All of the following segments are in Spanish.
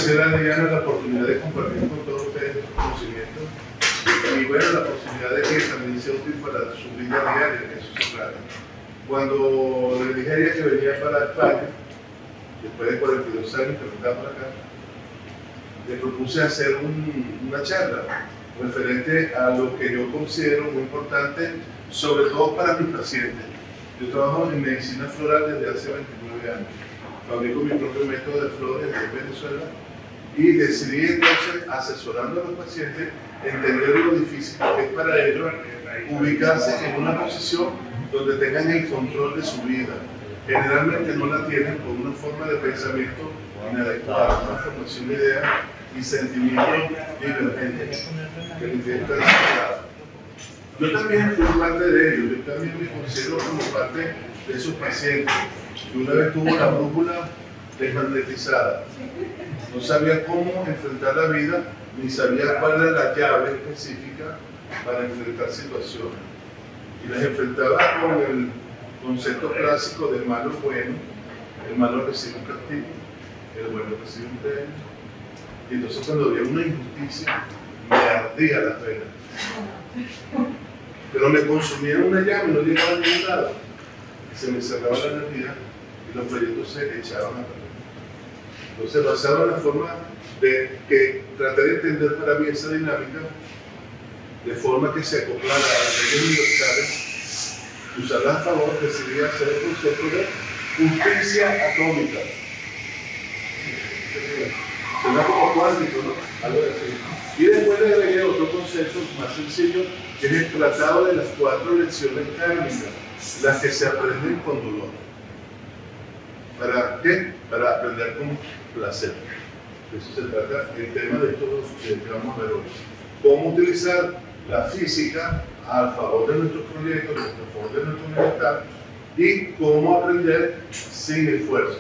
quisiera, Diana, la oportunidad de compartir con todos ustedes estos conocimientos y bueno, la posibilidad de que también sea útil para su vida diaria, que eso se trata. Cuando le dije a ella que venía para España, después de 42 años que no estaba por acá, le propuse hacer una charla referente a lo que yo considero muy importante, sobre todo para mis pacientes. Yo trabajo en medicina floral desde hace 29 años. Fabrico mi propio método de flores en Venezuela y decidí entonces, asesorando a los pacientes, entender lo difícil que es para ellos ubicarse en una posición donde tengan el control de su vida. Generalmente no la tienen por una forma de pensamiento inadecuada, una formación de ideas y sentimientos divergentes, que el individuo está desesperado. Yo también fui parte de ello, yo también me considero como parte de esos pacientes que una vez tuvo la brújula desmagnetizada. No sabía cómo enfrentar la vida, ni sabía cuál era la llave específica para enfrentar situaciones. Y las enfrentaba con el concepto clásico del malo bueno, el malo recibe un castigo, el bueno recibe un premio. Y entonces cuando había una injusticia, me ardía la pena. Pero me consumía una llama y no llegaba a ningún lado. Se me cerraba la energía y los proyectos se echaban a perder. Entonces, basado en la forma de que traté de entender para mí esa dinámica, de forma que se acoplara a las leyes universales, usarla a favor, decidí hacer el concepto de justicia atómica. Suena como cuántico, ¿no? Algo así. Y después le agregué otro concepto más sencillo, que es el tratado de las 4 lecciones kármicas, las que se aprenden con dolor. ¿Para qué? Para aprender con placer. De eso se trata el tema de esto que vamos a ver hoy. Cómo utilizar la física a favor de nuestros proyectos, a favor de nuestro bienestar, y cómo aprender sin esfuerzo.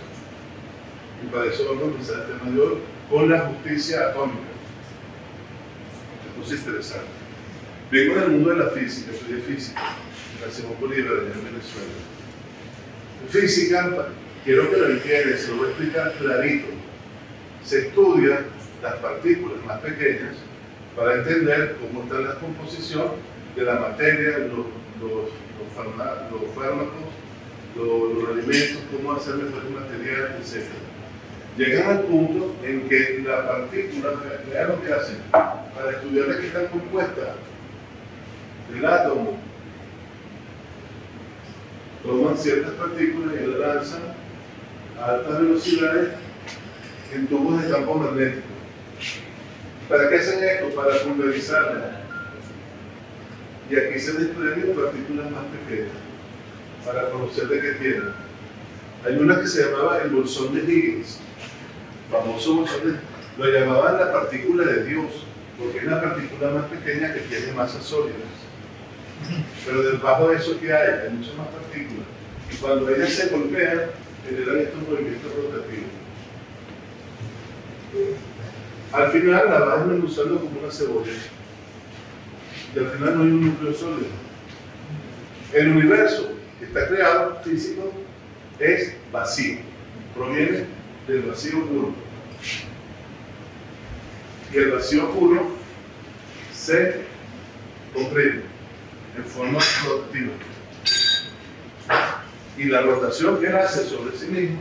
Y para eso vamos a empezar el tema de hoy con la justicia atómica. Esto es interesante. Vengo del mundo de la física, estudié física en la Simón Bolívar, allá en Venezuela. Física, quiero que lo entiendan, se lo voy a explicar clarito. Se estudian las partículas más pequeñas para entender cómo está la composición de la materia, los fármacos, los alimentos, cómo hacer mejores materiales, etc. Llegan al punto en que la partícula, vean lo que hacen, para estudiar de qué está compuesta el átomo, toman ciertas partículas y las lanzan a altas velocidades en tubos de campo magnético. ¿Para qué hacen esto? Para pulverizarla. Y aquí se desprenden partículas más pequeñas para conocer de qué tienen. Hay una que se llamaba el bolsón de Higgins, famoso bolsón de, lo llamaban la partícula de Dios, porque es la partícula más pequeña que tiene masas sólidas. Pero debajo de eso que hay muchas más partículas. Y cuando ellas se golpean, generan estos movimientos rotativos. Al final la vas desmenuzando como una cebolla. Y al final no hay un núcleo sólido. El universo que está creado, físico, es vacío. Proviene del vacío puro. Y el vacío puro se comprime en forma rotativa. Y la rotación que hace sobre sí mismo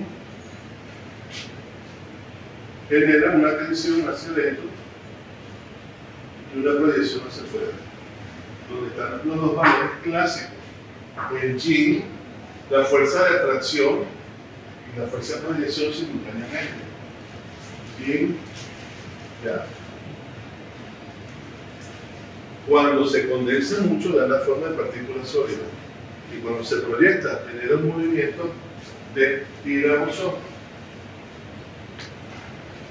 genera una tensión hacia adentro y una proyección hacia afuera, donde están los dos valores clásicos, el yin, la fuerza de atracción y la fuerza de proyección simultáneamente. Yin, ya. Cuando se condensa mucho da la forma de partículas sólidas y cuando se proyecta genera un movimiento de tirabuzón.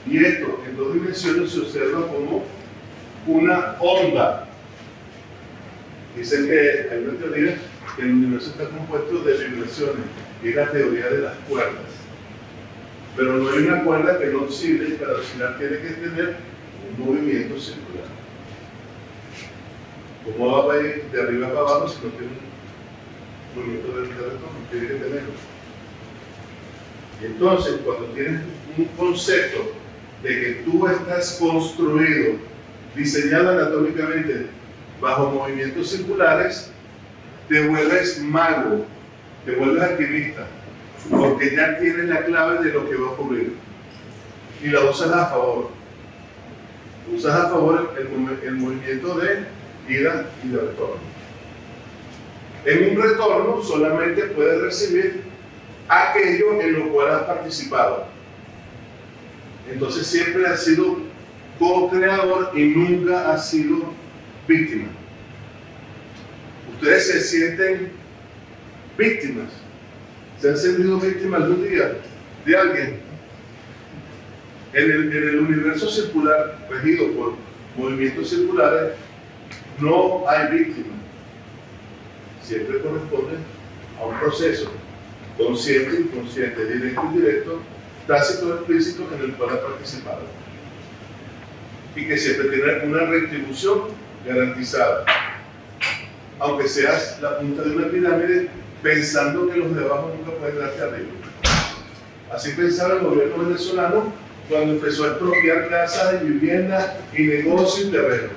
Y esto en 2 dimensiones se observa como una onda. Dicen que hay una teoría que el universo está compuesto de vibraciones, y es la teoría de las cuerdas. Pero no hay una cuerda que no oscile, y para oscilar tiene que tener un movimiento circular. ¿Cómo va a ir de arriba para abajo si no tiene un movimiento de retorno? Tiene que tenerlo. Y entonces, cuando tienes un concepto de que tú estás construido, diseñado anatómicamente bajo movimientos circulares, te vuelves mago, te vuelves alquimista, porque ya tienes la clave de lo que va a ocurrir y la usas a favor. Usas a favor el movimiento de ida y de retorno. En un retorno solamente puedes recibir aquello en lo cual has participado. Entonces siempre has sido co-creador y nunca has sido víctima. Ustedes se sienten víctimas. ¿Se han sentido víctimas algún día de alguien? En el universo circular, regido por movimientos circulares, no hay víctima. Siempre corresponde a un proceso consciente, inconsciente, directo, indirecto, tácito, explícito, en el cual ha participado. Y que siempre tiene una retribución garantizada. Aunque seas la punta de una pirámide, pensando que los de abajo nunca pueden darte arriba. Así pensaba el gobierno venezolano cuando empezó a expropiar casas y viviendas y negocios y terrenos.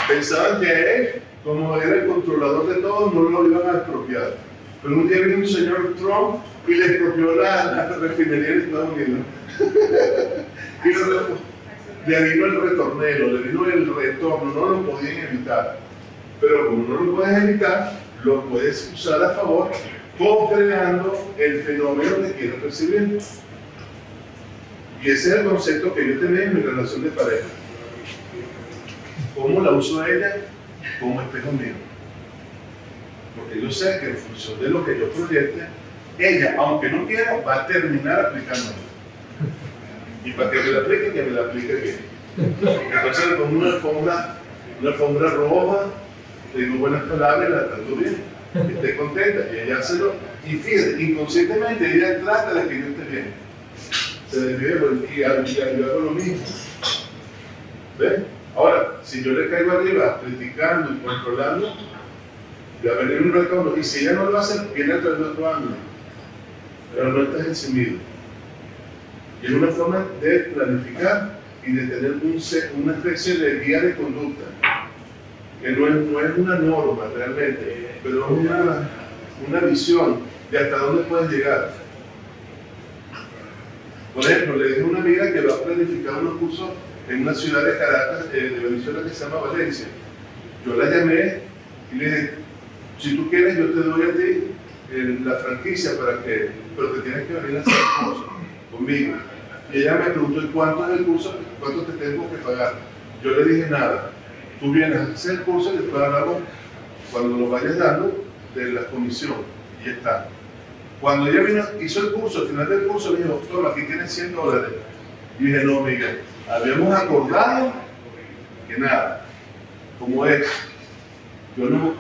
Pensaban que él, como era el controlador de todo, no lo iban a expropiar. Pero un día vino un señor Trump y le expropió la refinería de Estados Unidos. Y le vino el retornero, le vino el retorno, no lo podían evitar. Pero como no lo puedes evitar, lo puedes usar a favor, co-creando el fenómeno que quieres recibir. Y ese es el concepto que yo tenía en mi relación de pareja. ¿Cómo la uso a ella? Como espejo mío. Porque yo sé que en función de lo que yo proyecte, ella, aunque no quiera, va a terminar aplicándolo. Y para que me la aplique, que me la aplique bien. Entonces le pongo una alfombra roja, le digo buenas palabras y la trato bien. Que esté contenta y ella hace lo. Y fíjate, inconscientemente ella trata de que yo esté bien. Se desvive y yo hago lo mismo. ¿Ven? Ahora, si yo le caigo arriba criticando y controlando, ya venir un retorno. Y si ella no lo hace, viene a través de otro ángulo. Pero no estás eximido. Y es una forma de planificar y de tener una especie de guía de conducta. Que no es una norma realmente, pero es una visión de hasta dónde puedes llegar. Por ejemplo, le dije a una amiga que va a planificar unos cursos en una ciudad de Caracas, de Venezuela, que se llama Valencia. Yo la llamé y le dije, si tú quieres yo te doy a ti la franquicia pero te tienes que venir a hacer el curso conmigo. Y ella me preguntó, ¿y cuánto es el curso? ¿Cuánto te tengo que pagar? Yo le dije, nada. Tú vienes a hacer el curso y después hablamos, cuando lo vayas dando, de la comisión. Y ya está. Cuando ella hizo el curso, al final del curso, me dijo, toma, aquí tienes $100. Y dije, no, Miguel, habíamos acordado que nada, como es. Yo no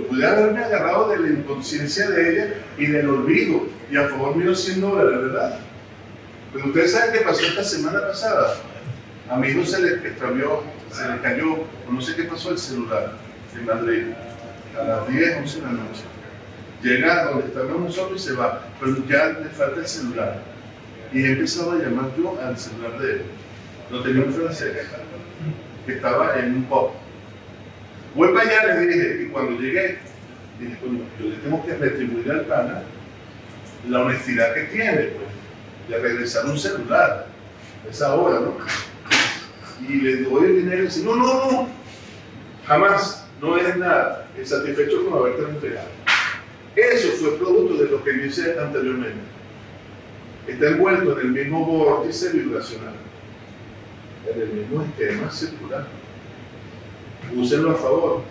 pude haberme agarrado de la inconsciencia de ella y del olvido, y a favor mío $100, ¿verdad? Pero ustedes saben qué pasó esta semana pasada. A mi hijo se le extravió, se le cayó, o no sé qué pasó el celular en Madrid, a las 10, 11 de la noche. Llega donde estábamos nosotros y se va, pero ya le falta el celular. Y he empezado a llamar yo al celular de él. Lo tenía un francés, que estaba en un pub. Voy para allá, le dije, y cuando llegué, dije, bueno, yo le tengo que retribuir al pana la honestidad que tiene, pues, de regresar un celular, a esa hora, ¿no? Y le doy el dinero y dice, no, jamás, no es nada, satisfecho con haberte entregado. Eso fue producto de lo que yo hice anteriormente. Está envuelto en el mismo vórtice vibracional, en el mismo esquema circular. Úsenlo a favor.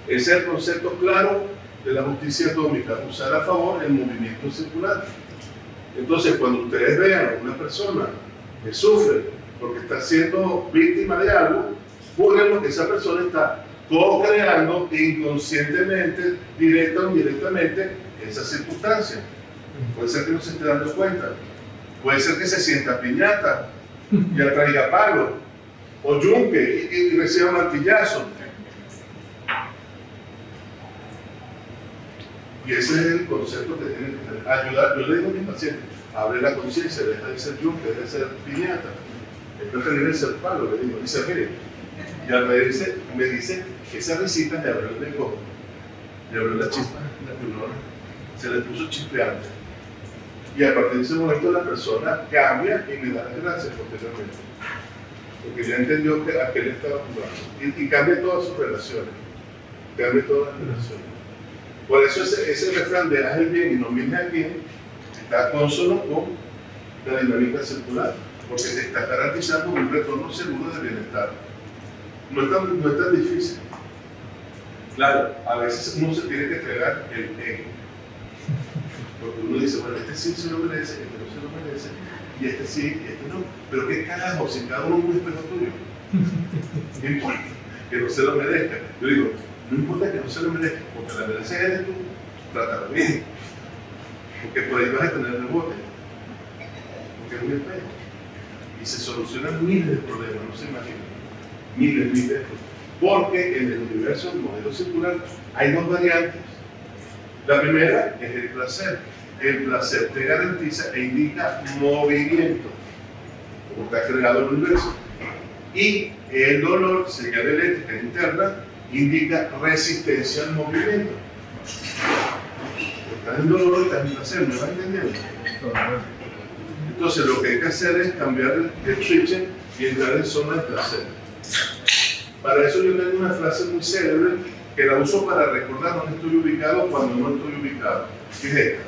Ese es el concepto claro de la justicia atómica, usar a favor el movimiento circular. Entonces, cuando ustedes vean a una persona que sufre porque está siendo víctima de algo, júrenlo que esa persona está co-creando inconscientemente, directa o indirectamente, esa circunstancia. Puede ser que no se esté dando cuenta, puede ser que se sienta piñata y atraiga palo, o yunque y reciba martillazo. Y ese es el concepto que tienen que tener. Ayudar, yo le digo a mis pacientes, abre la conciencia, deja de ser yunque, deja de ser piñata. Es preferible ser palo, le digo. Dice, mire, y al me dice que esa risita le abrió el lenguaje, le abrió la chispa, la pulmón, se le puso chispeante. Y a partir de ese momento la persona cambia y me da las gracias posteriormente. Porque ya entendió a qué le estaba jugando. Y cambia todas sus relaciones. Cambia todas las relaciones. Por eso ese refrán de haz el bien y no mires al bien está consono con la dinámica circular. Porque te está garantizando un retorno seguro de bienestar. No es tan difícil. Claro, a veces uno se tiene que entregar el ego. Porque uno dice, bueno, este sí se lo merece, este no se lo merece, y este sí, y este no. Pero qué carajo, si cada uno es un espejo tuyo. No importa que no se lo merezca. Yo digo, no importa que no se lo merezca, porque la mereces eres tú, trátalo bien. Porque por ahí vas a tener rebote. Porque es un espejo. Y se solucionan miles de problemas, no se imaginan. Miles de problemas. Porque en el universo del modelo circular hay dos variantes. La primera es el placer. El placer te garantiza e indica movimiento, como está creado el universo. Y el dolor, señal eléctrica interna, indica resistencia al movimiento. Estás en dolor y estás en placer, ¿me vas entendiendo? Entonces lo que hay que hacer es cambiar el switch y entrar en zona de placer. Para eso yo tengo una frase muy célebre que la uso para recordar dónde estoy ubicado cuando no estoy ubicado. ¿Qué es esta?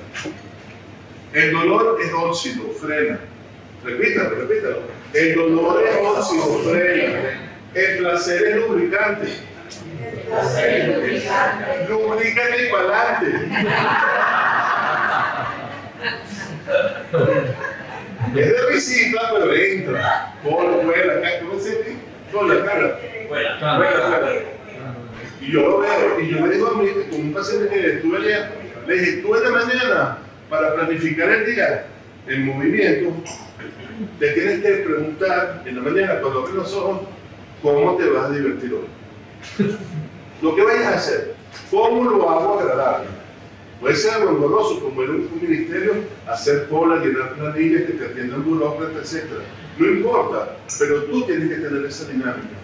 El dolor es óxido, frena. Repítalo. El dolor es óxido, frena. El placer es lubricante. Lubricante y para adelante. Es de risita, pero entra. Por fuera, ¿cómo se dice? Con la cara. Fuera. Y yo lo veo, y yo le digo a mí, con un paciente que estuve allá, le dije, tú en la mañana, para planificar el día, el movimiento, te tienes que preguntar en la mañana, cuando abres los ojos, ¿cómo te vas a divertir hoy? Lo que vayas a hacer, ¿cómo lo hago agradable? Puede ser algo engorroso, como en un ministerio, hacer cola, llenar planillas, que te atiendan burócratas, etc. No importa, pero tú tienes que tener esa dinámica.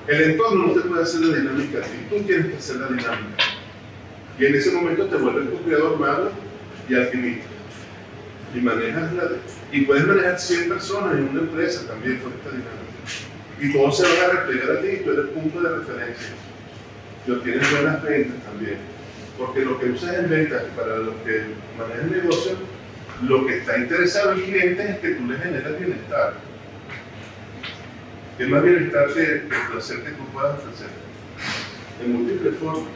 El entorno no te puede hacer la dinámica a ti, tú tienes que hacer la dinámica. Y en ese momento te vuelves tu creador malo y alquimista. Y puedes manejar 100 personas en una empresa también con esta dinámica. Y todos se van a replegar a ti y tú eres punto de referencia. Y obtienes buenas ventas también. Porque lo que usas en ventas para los que manejan el negocio, lo que está interesado el cliente es que tú le generas bienestar. ¿Qué más bienestar que el placer que tú puedas ofrecer? En múltiples formas.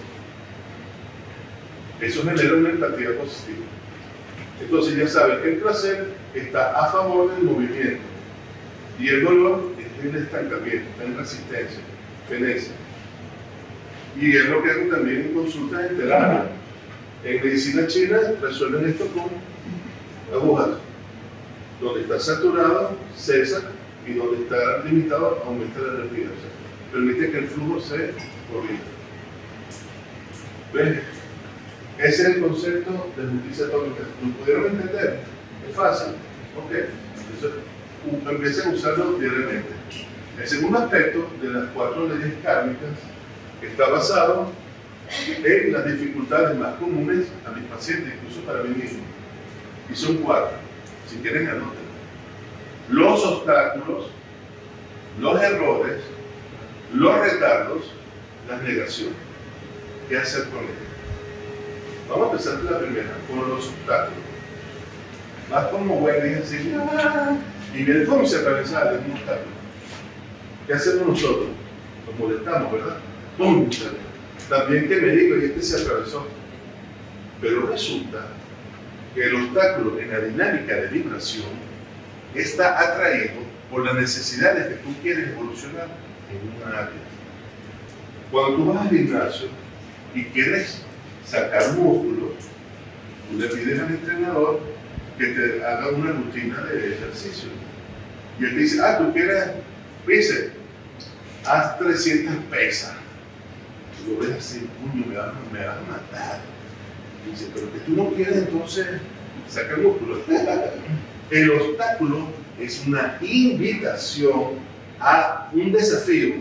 Eso genera una empatía positiva. Entonces ya sabes que el placer está a favor del movimiento y el dolor está en estancamiento, está en resistencia, fenecia. Y es lo que hago también en consultas en terapia. En medicina china resuelven esto con agujas. Donde está saturado, cesa, y donde está limitado, aumenta la energía. O sea, permite que el flujo se corrija. ¿Ves? Ese es el concepto de justicia atómica. ¿Lo pudieron entender? Es fácil. ¿Ok? Entonces, empiecen a usarlo diariamente. El segundo aspecto de las 4 leyes kármicas está basado en las dificultades más comunes a mis pacientes, incluso para mí mismo. Y son 4. Si quieren, anoten. Los obstáculos, los errores, los retardos, las negaciones. ¿Qué hacer con ellos? Vamos a empezar con la primera, con los obstáculos. Vas como Wendy así, y viene cómo se atraviesa un obstáculo. ¿Qué hacemos nosotros? Nos molestamos, ¿verdad? ¡Pum! También que me digo, y este se atravesó. Pero resulta que el obstáculo en la dinámica de vibración está atraído por las necesidades que tú quieres evolucionar en una área. Cuando tú vas al gimnasio y quieres sacar músculo, tú le pides al entrenador que te haga una rutina de ejercicio. Y él te dice, tú quieres bíceps, haz 300 pesas. Tú lo ves así, puño, me vas a matar. Y dice, pero que tú no quieres entonces, tú saca el músculo. El obstáculo es una invitación a un desafío,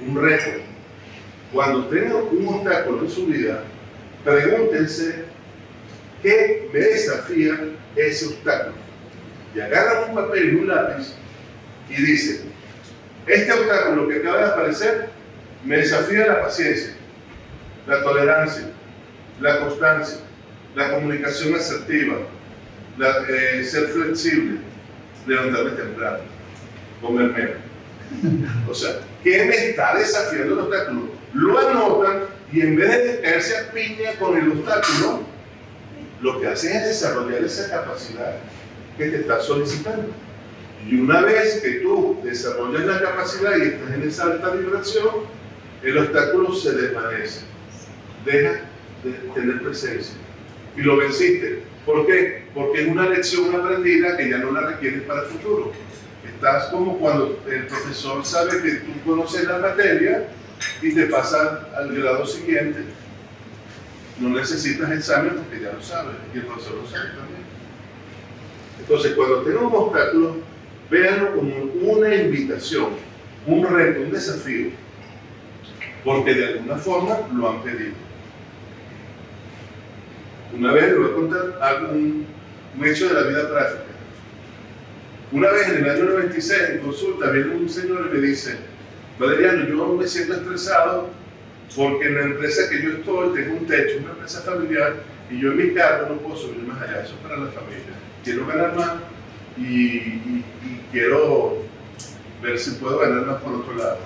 un reto. Cuando tengan un obstáculo en su vida, pregúntense qué me desafía ese obstáculo. Y agarran un papel y un lápiz y dicen, este obstáculo que acaba de aparecer me desafía la paciencia, la tolerancia, la constancia, la comunicación asertiva, ser flexible, levantarme temprano, comer menos. O sea, ¿qué me está desafiando el obstáculo? Lo anotan y en vez de caerse a piña con el obstáculo, lo que hacen es desarrollar esa capacidad que te está solicitando. Y una vez que tú desarrollas la capacidad y estás en esa alta vibración, el obstáculo se desvanece, deja de tener presencia y lo venciste. ¿Por qué? Porque es una lección aprendida que ya no la requieres para el futuro. Estás como cuando el profesor sabe que tú conoces la materia y te pasa al grado siguiente. No necesitas examen porque ya lo sabes y el profesor lo sabe también. Entonces, cuando tengan un obstáculo, véanlo como una invitación, un reto, un desafío, porque de alguna forma lo han pedido. Una vez les voy a contar un hecho de la vida práctica. Una vez en el año 96, en consulta, viene un señor y me dice, Valeriano, yo me siento estresado porque en la empresa que yo estoy tengo un techo, una empresa familiar, y yo en mi cargo no puedo subir más allá, eso es para la familia. Quiero ganar más y quiero ver si puedo ganar más por otro lado.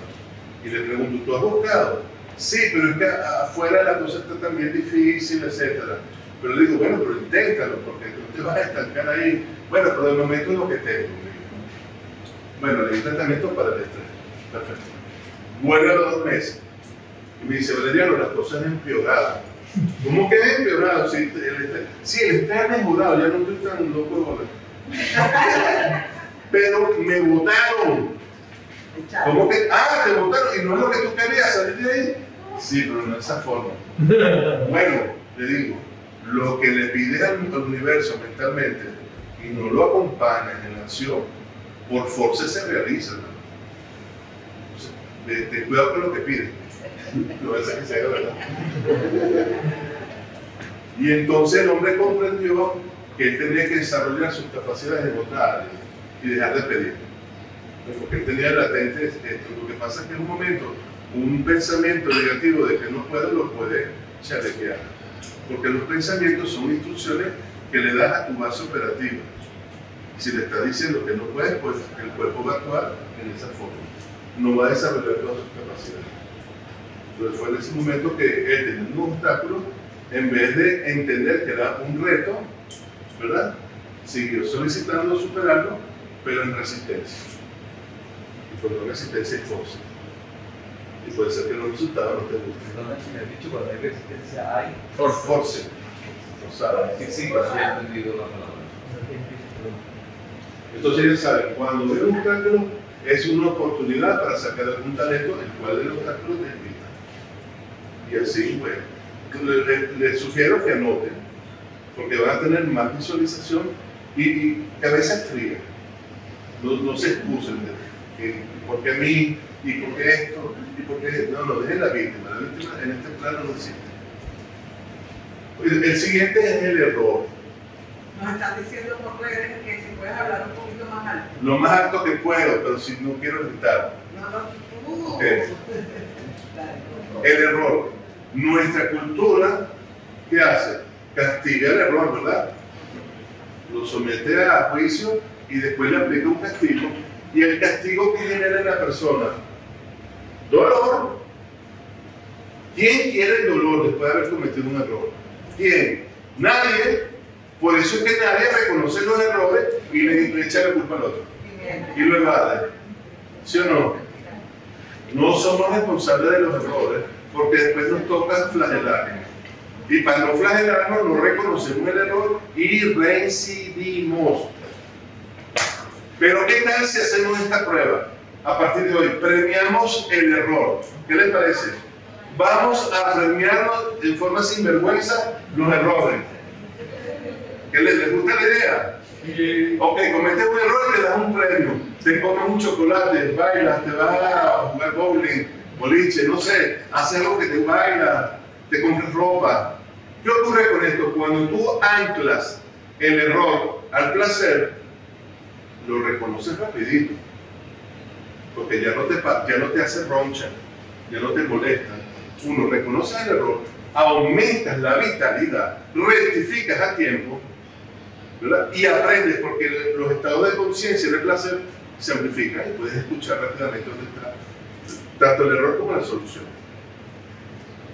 Y le pregunto, ¿tú has buscado? Sí, pero es que afuera la cosa está también difícil, etc. Pero le digo, bueno, pero inténtalo, porque no te vas a estancar ahí. Bueno, pero de momento es lo que tengo. Bueno, le di tratamiento para el estrés. Perfecto. Vuelve a los 2 meses. Y me dice, Valeriano, las cosas han empeorado. ¿Cómo que han empeorado? Sí, el estrés ha mejorado, ya no estoy tan loco de pero me votaron. ¿Cómo que? Ah, te votaron y no es lo que tú querías salir de ahí. Sí, pero no de esa forma. Bueno, le digo, lo que le pides al universo mentalmente y no lo acompañas en la acción, por fuerza se realiza, ¿no? O sea, ten cuidado con lo que pides. No es que sea verdad. Y entonces el hombre comprendió que él tenía que desarrollar sus capacidades de votar y dejar de pedir. Porque él tenía latente esto. Lo que pasa es que en un momento, un pensamiento negativo de que no puede, lo puede chalequear. Porque los pensamientos son instrucciones que le das a tu base operativa. Y si le estás diciendo que no puedes, pues el cuerpo va a actuar en esa forma. No va a desarrollar todas sus capacidades. Entonces fue en ese momento que él tenía un obstáculo, en vez de entender que era un reto, ¿verdad? Siguió solicitando superarlo, pero en resistencia. Y por la resistencia es fuerza. Y puede ser que los resultados no te gusten. Perdona si me has dicho cuando hay resistencia hay. Force. Forzada. Sí, pero sí he entendido la palabra. Entonces ya saben, cuando ve un obstáculo es una oportunidad para sacar algún talento, el cual el obstáculo te invita. Y así, bueno, les sugiero que anoten, porque van a tener más visualización y cabeza fría. No se excusen de por qué a mí, y por qué esto, y por qué... No, dejen la víctima en este plano no existe. El siguiente es el error. Nos están diciendo por redes que si puedes hablar un poquito más alto. Lo más alto que puedo, pero si no quiero gritar. No. Okay. El error. Nuestra cultura, ¿qué hace? Castiga el error, ¿verdad? Lo somete a juicio y después le aplica un castigo. Y el castigo que genera en la persona, dolor. ¿Quién quiere el dolor después de haber cometido un error? ¿Quién? Nadie. Por eso es que nadie reconoce los errores y le echa la culpa al otro. Y lo evade. ¿Sí o no? No somos responsables de los errores porque después nos toca flagelar. Y para no flagelarnos, no reconocemos el error y reincidimos. Pero ¿qué tal si hacemos esta prueba? A partir de hoy, premiamos el error. ¿Qué les parece? Vamos a premiarnos en forma sinvergüenza los errores. ¿Ok? ¿Qué les gusta la idea? Ok, cometes un error y te das un premio. Te comes un chocolate, bailas, te vas a jugar bowling, boliche, no sé, haces algo que te baila, te compras ropa. ¿Qué ocurre con esto? Cuando tú anclas el error al placer, lo reconoces rapidito. Porque ya no te hace roncha, ya no te molesta. Uno, reconoces el error, aumentas la vitalidad, rectificas a tiempo, ¿verdad? Y aprendes, porque los estados de conciencia y de placer se amplifican y puedes escuchar rápidamente dónde está tanto el error como la solución.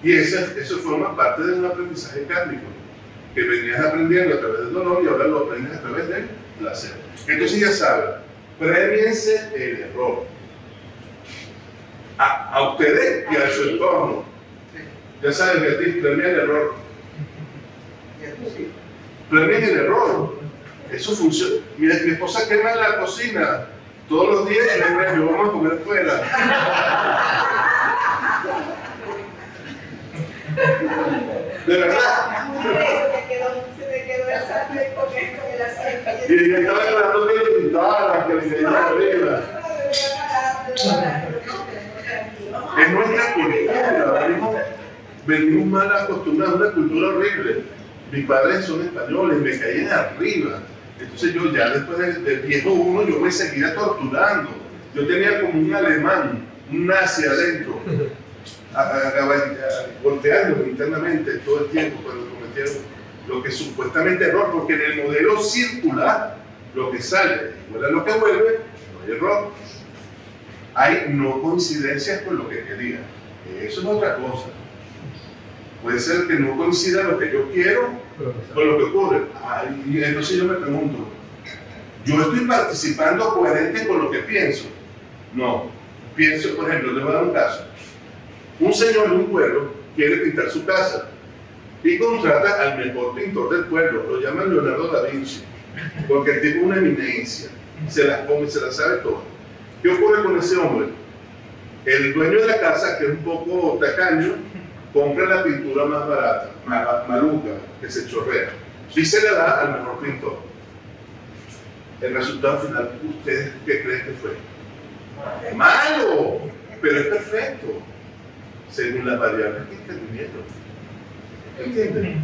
Y eso forma parte de un aprendizaje kármico, que venías aprendiendo a través del dolor y ahora lo aprendes a través del placer. Entonces ya saben, premiense el error. A ustedes y a su entorno. Ya saben, Beatriz, premia el error. Premien el error. Eso funciona. Mira, mi esposa quema la cocina todos los días y le digo, vamos a comer fuera. De verdad. Se me quedó el sartén con esto en el aceite. Y ella estaba tratando de limitar que le quería arriba. Es nuestra cultura, venimos mal acostumbrados a una cultura horrible. Mis padres son españoles, me caían arriba. Entonces yo ya después del viejo uno, yo me seguía torturando. Yo tenía como un alemán, un nazi adentro, golpeándome internamente todo el tiempo cuando cometía lo que supuestamente error, porque en el modelo circular, lo que sale igual a lo que vuelve, no hay error. Hay no coincidencias con lo que quería. Eso es otra cosa. Puede ser que no coincida lo que yo quiero con lo que ocurre. Y entonces yo me pregunto, ¿yo estoy participando coherente con lo que pienso? No. Pienso, por ejemplo, les voy a dar un caso. Un señor de un pueblo quiere pintar su casa y contrata al mejor pintor del pueblo. Lo llaman Leonardo da Vinci, porque el tipo es una eminencia. Se las come, se las sabe todo. ¿Qué ocurre con ese hombre? El dueño de la casa, que es un poco tacaño, compra la pintura más barata, maluca, que se chorrea, y se la da al mejor pintor. El resultado final, ¿ustedes qué creen que fue? ¡Malo! Pero es perfecto, según las variables que intervinieron. ¿Entienden?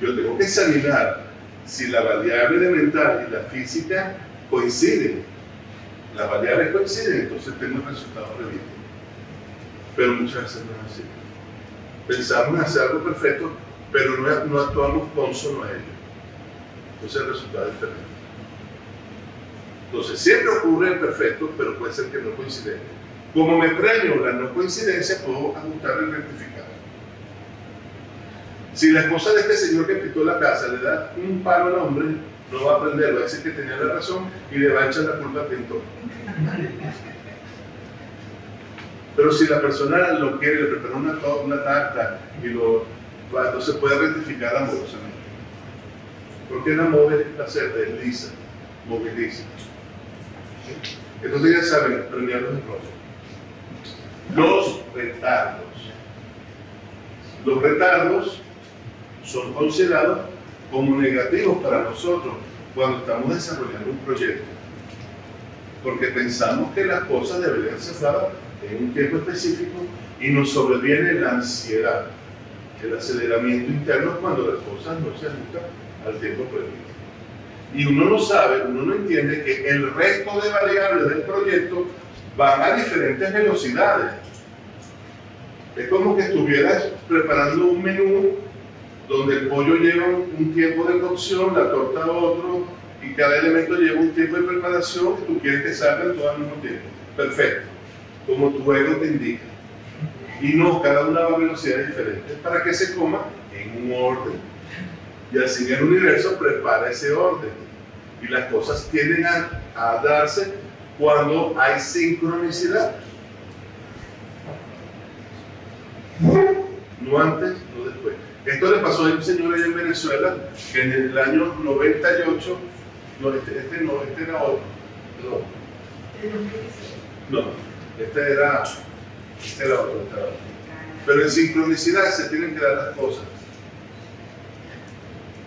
Yo tengo que examinar si la variable elemental y la física coinciden. Las variables coinciden, entonces tengo el resultado previsto. Pero muchas veces no es así. Pensamos en hacer algo perfecto, pero no actuamos consono a ello. Entonces el resultado es diferente. Entonces siempre ocurre el perfecto, pero puede ser que no coincida. Como me premio la no coincidencia, puedo ajustar y rectificar. Si la esposa de este señor que pintó la casa le da un palo al hombre, no va a aprender, va a decir que tenía la razón y le va a echar la culpa al pintor. Pero si la persona lo quiere, le prepara una tarta y entonces puede rectificar amorosamente. Porque el amor es placer, desliza, moviliza. Entonces ya saben, premiar los errores. Los retardos. Los retardos son considerados como negativos para nosotros cuando estamos desarrollando un proyecto. Porque pensamos que las cosas deberían ser dadas en un tiempo específico y nos sobreviene la ansiedad, el aceleramiento interno cuando las cosas no se ajustan al tiempo previsto. Y uno no sabe, uno no entiende que el resto de variables del proyecto van a diferentes velocidades. Es como que estuvieras preparando un menú donde el pollo lleva un tiempo de cocción, la torta otro, y cada elemento lleva un tiempo de preparación que tú quieres que salgan todo al mismo tiempo. Perfecto, como tu ego te indica. Y no, cada una va a velocidades diferentes para que se coma en un orden. Y así el universo prepara ese orden. Y las cosas tienden a darse cuando hay sincronicidad. No antes, no después. Esto le pasó a un señor allá en Venezuela que en el año 98, este era otro. No, este era otro. Pero en sincronicidad se tienen que dar las cosas.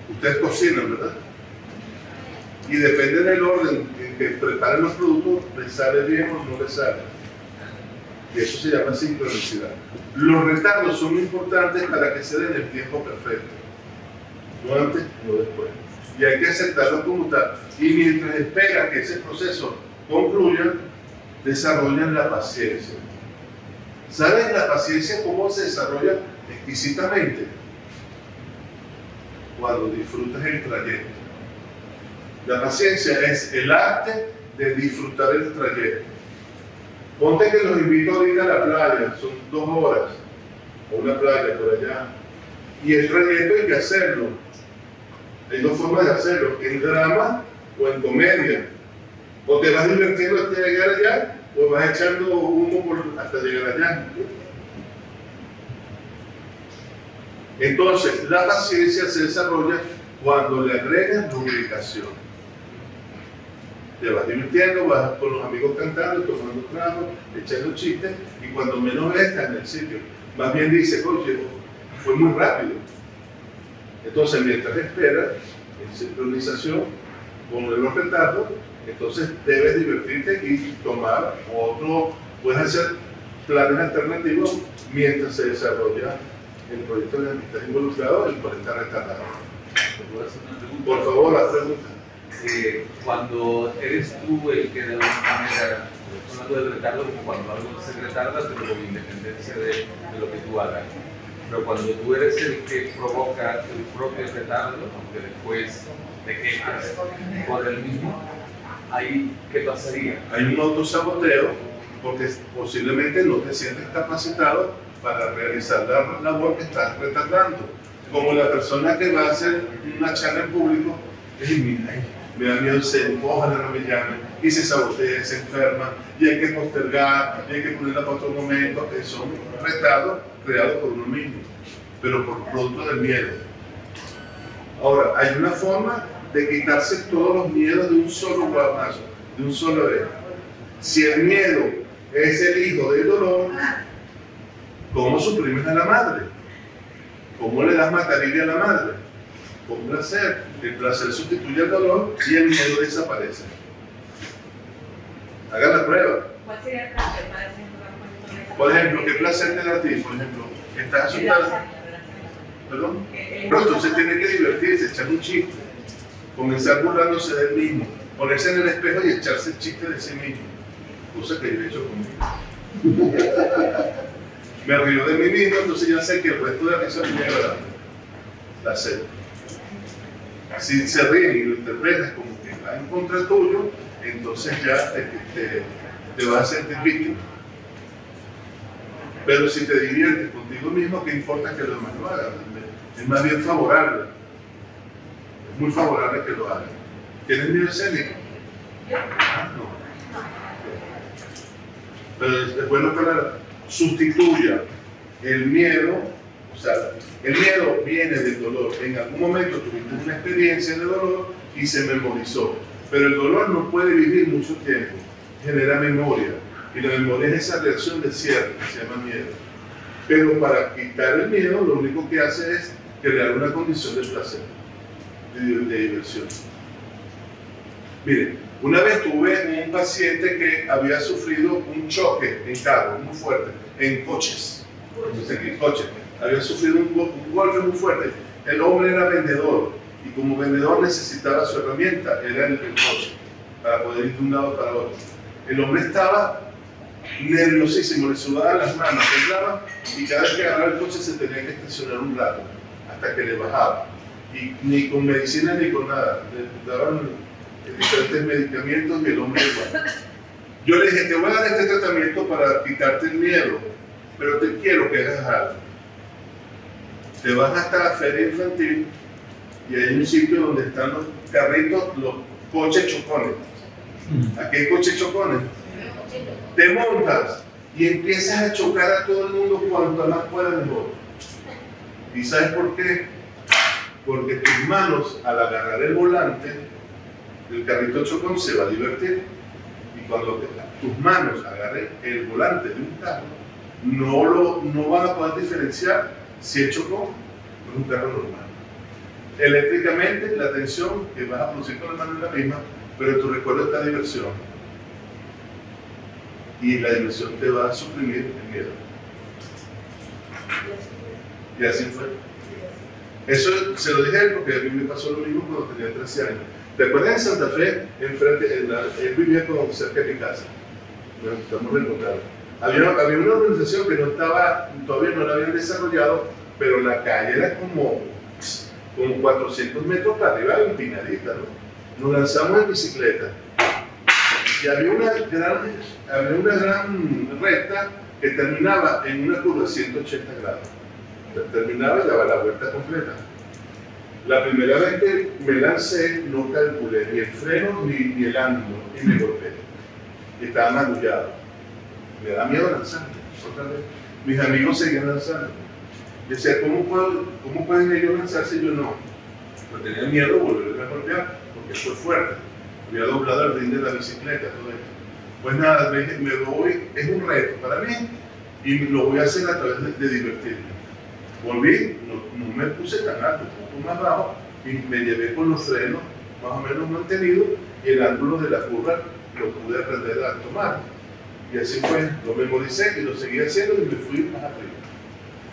Ustedes cocinan, ¿verdad? Y depende del orden en que preparen los productos, les sale bien o no les sale. Y eso se llama sincronicidad. Los retardos son importantes para que se den el tiempo perfecto. No antes, no después. Y hay que aceptarlo como tal. Y mientras espera que ese proceso concluya, desarrollan la paciencia. ¿Saben la paciencia cómo se desarrolla exquisitamente? Cuando disfrutas el trayecto. La paciencia es el arte de disfrutar el trayecto. Ponte que los invito ahorita a la playa, son 2 horas, o una playa por allá, y el trayecto hay que hacerlo. Hay 2 formas de hacerlo, en drama o en comedia. O te vas divirtiendo hasta llegar allá, o vas echando humo hasta llegar allá. Entonces, la paciencia se desarrolla cuando le agregas lubricación. Te vas divirtiendo, vas con los amigos cantando, tomando tragos, echando chistes, y cuando menos ves, estás en el sitio. Más bien dice, oye, fue muy rápido. Entonces, mientras esperas, en sincronización con los retardos, entonces debes divertirte y tomar puedes hacer planes alternativos mientras se desarrolla el proyecto en el que estás involucrado, el cual está retardado. Por favor, la pregunta. Cuando eres tú el que de alguna manera, hablando del retardo, cuando algo se retarda, pero con independencia de lo que tú hagas. Pero cuando tú eres el que provoca el propio retardo, aunque después te quejas por el mismo, ahí, ¿qué pasaría? Hay un autosaboteo porque posiblemente no te sientes capacitado para realizar la labor que estás retardando. Como la persona que va a hacer una charla en público, me da miedo, ojalá no me llamen, y se sabotea, se enferma, y hay que postergar, y hay que ponerla para otro momento, que son retardos creados por uno mismo, pero por producto del miedo. Ahora, hay una forma de quitarse todos los miedos de un solo guamazo, de un solo vez. Si el miedo es el hijo del dolor, ¿cómo suprimes a la madre? ¿Cómo le das matarile a la madre? Con placer. El placer sustituye el dolor y el miedo desaparece. Haga la prueba. ¿Cuál sería el placer para ese? Por ejemplo, ¿qué placer te da a ti? Por ejemplo, ¿estás asustado? ¿Perdón? Pero entonces tiene que divertirse, echar un chiste, comenzar burlándose del mismo, ponerse en el espejo y echarse el chiste de sí mismo, cosa que yo he hecho conmigo. Me río de mí mismo, entonces ya sé que el resto de la risa me agrada. La acepto. Si se ríen y lo interpretas como que va en contra tuyo, entonces ya te vas a sentir víctima. Pero si te diviertes contigo mismo, ¿qué importa que los demás lo hagan? Es más bien favorable. Es muy favorable que lo hagan. ¿Tienes miedo escénico? No. Pero es bueno para sustituya el miedo, o sea, el miedo viene del dolor. En algún momento tuviste una experiencia de dolor y se memorizó. Pero el dolor no puede vivir mucho tiempo, genera memoria. Y la memoria es esa reacción de cierre, que se llama miedo. Pero para quitar el miedo, lo único que hace es crear una condición de placer, de diversión. Miren, una vez tuve un paciente que había sufrido un choque en carro muy fuerte, en coches. En coches. Había sufrido un golpe muy fuerte. El hombre era vendedor y como vendedor necesitaba su herramienta, era el coche, para poder ir de un lado para otro. El hombre estaba nerviosísimo, le sudaban las manos, temblaba y cada vez que agarraba el coche se tenía que estacionar un rato hasta que le bajaba. Y ni con medicina ni con nada, le daban diferentes medicamentos y el hombre igual. Yo le dije, te voy a dar este tratamiento para quitarte el miedo, pero te quiero que hagas algo. Te vas hasta la feria infantil y hay un sitio donde están los carritos, los coches chocones. Aquí hay coches chocones. Te montas y empiezas a chocar a todo el mundo cuanto más puedas mejor. ¿Y sabes por qué? Porque tus manos, al agarrar el volante, el carrito chocón se va a divertir. Y cuando tus manos agarren el volante de un carro, no van a poder diferenciar si es chocón o es un carro normal. eléctricamente la tensión que vas a producir con la mano es la misma, pero en tu recuerdo está diversión. Y la diversión te va a suprimir el miedo. Y así fue. Eso se lo dije a él porque a mí me pasó lo mismo cuando tenía 13 años. ¿Te acuerdas en Santa Fe? Enfrente, él vivía cerca de mi casa. Nos estamos reencontrando. Había una organización que todavía no la habían desarrollado, pero la calle era como 400 metros para arriba, empinadita, ¿no? Nos lanzamos en bicicleta. Y había una gran recta que terminaba en una curva de 180 grados. Terminaba y daba la vuelta completa. La primera vez que me lancé no calculé ni el freno ni el ángulo y me golpeé. Estaba magullado. Me da miedo lanzarme otra vez. Mis amigos seguían lanzando. Yo decía, ¿cómo pueden ellos lanzarse y yo no? Pero tenía miedo de volverme a golpear porque fue fuerte. Había doblado el rin de la bicicleta, todo esto. Pues nada, me voy, es un reto para mí y lo voy a hacer a través de divertirme. Volví, no me puse tan alto, un poco más bajo y me llevé con los frenos más o menos mantenidos y el ángulo de la curva lo pude aprender a tomar. Y así fue, lo memoricé y lo seguí haciendo y me fui más arriba.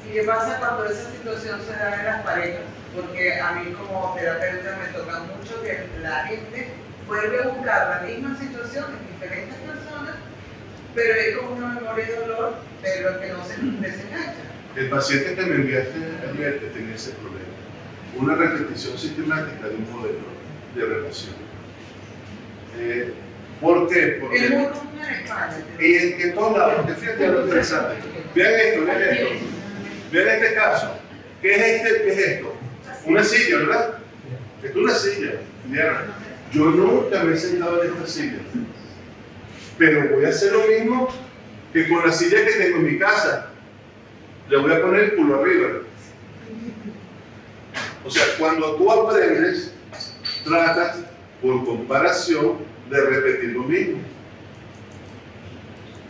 ¿Y qué pasa cuando esa situación se da en las parejas? Porque a mí como terapeuta me toca mucho que la gente vuelve a buscar la misma situación en diferentes personas, pero es como una memoria de dolor, pero que no se desengancha. El paciente que me enviaste ayer que tenía ese problema, una repetición sistemática de un modelo de relación. ¿Por qué? Porque Es muy común en España. y en todos lados, porque fíjate lo interesante. Vean esto. Vean este caso. ¿Qué es esto? Una silla, ¿verdad? Esto es una silla, Diana. Yo nunca me he sentado en esta silla. Pero voy a hacer lo mismo que con la silla que tengo en mi casa. Le voy a poner el culo arriba. O sea, cuando tú aprendes, tratas, por comparación, de repetir lo mismo.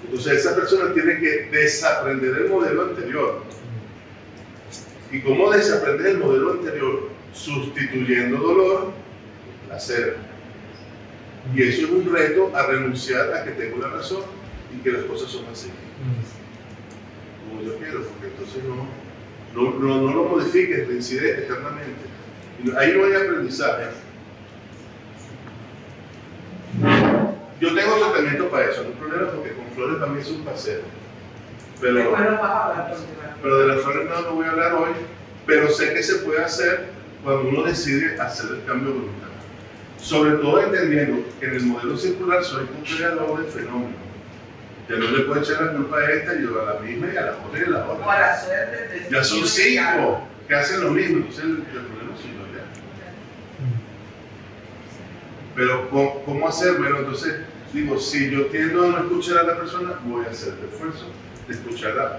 Entonces esa persona tiene que desaprender el modelo anterior. ¿Y cómo desaprendes el modelo anterior? Sustituyendo dolor por placer. Y eso es un reto a renunciar a que tengo la razón y que las cosas son así. Como yo quiero, porque entonces no lo modifiques, reincide eternamente. Ahí no hay aprendizaje. Yo tengo tratamiento para eso, no hay problema porque con flores para mí es un paseo. Pero de las flores no voy a hablar hoy, pero sé que se puede hacer cuando uno decide hacer el cambio voluntario. Sobre todo entendiendo que en el modelo circular soy un creador del fenómeno. Ya no le puedo echar la culpa a esta y yo a la misma y a la otra y a la otra. O a la suerte. Ya son 5 que hacen lo mismo, entonces el problema soy yo ya. Pero ¿cómo hacer? Bueno, entonces digo, si yo tiendo a no escuchar a la persona, voy a hacer el esfuerzo de escucharla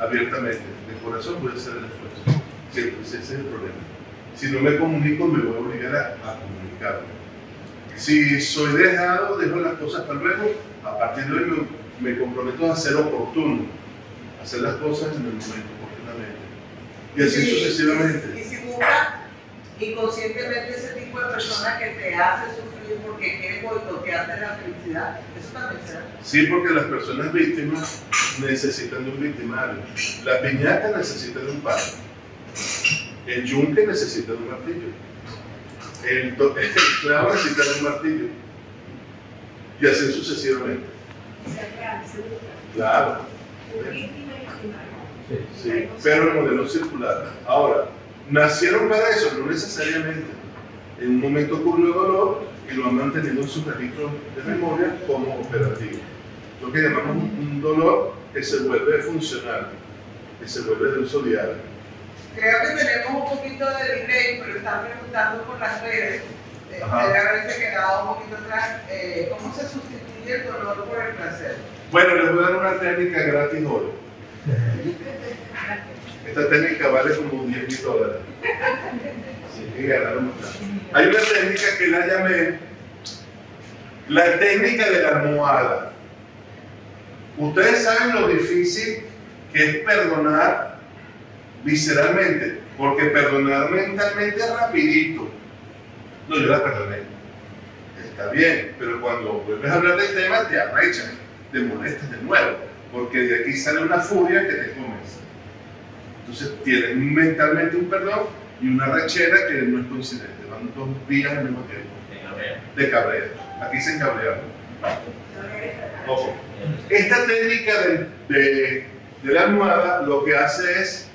abiertamente, de corazón voy a hacer el esfuerzo. Siempre, ese es el problema. Si no me comunico, me voy a obligar a comunicarme. Si soy dejado, dejo las cosas para luego, a partir de hoy me comprometo a ser oportuno, a hacer las cosas en el momento oportunamente. Y así sucesivamente. Y si busca inconscientemente ese tipo de persona que te hace sufrir porque quiere boicotearte la felicidad, eso también será. Sí, porque las personas víctimas necesitan de un victimario. La piñata necesita de un palo. El yunque necesita de un martillo. El clavo necesita de un martillo. Y así sucesivamente. Claro. Sí, pero el modelo circular. Ahora, nacieron para eso, no necesariamente. En un momento ocurrió dolor y lo han mantenido en su registro de memoria como operativo. Lo que llamamos un dolor que se vuelve funcional, que se vuelve de uso diario. Creo que tenemos un poquito de delay, pero están preguntando por las redes. Debe haberse quedado un poquito atrás. ¿Cómo se sustituye el dolor por el placer? Bueno, les voy a dar una técnica gratis hoy. Esta técnica vale como $10,000. Sí, que ganaron mucho. Hay una técnica que la llamé la técnica de la almohada. Ustedes saben lo difícil que es perdonar visceralmente. Porque perdonar mentalmente es rapidito. No, yo la perdoné. Está bien, pero cuando vuelves a hablar del tema te arrechas, te molestas de nuevo, porque de aquí sale una furia que te comes. Entonces tienes mentalmente un perdón y una rechera que no es coincidente, van 2 días al mismo tiempo. De cabrera. Aquí se encabrea. Ojo. Esta técnica de la almohada lo que hace es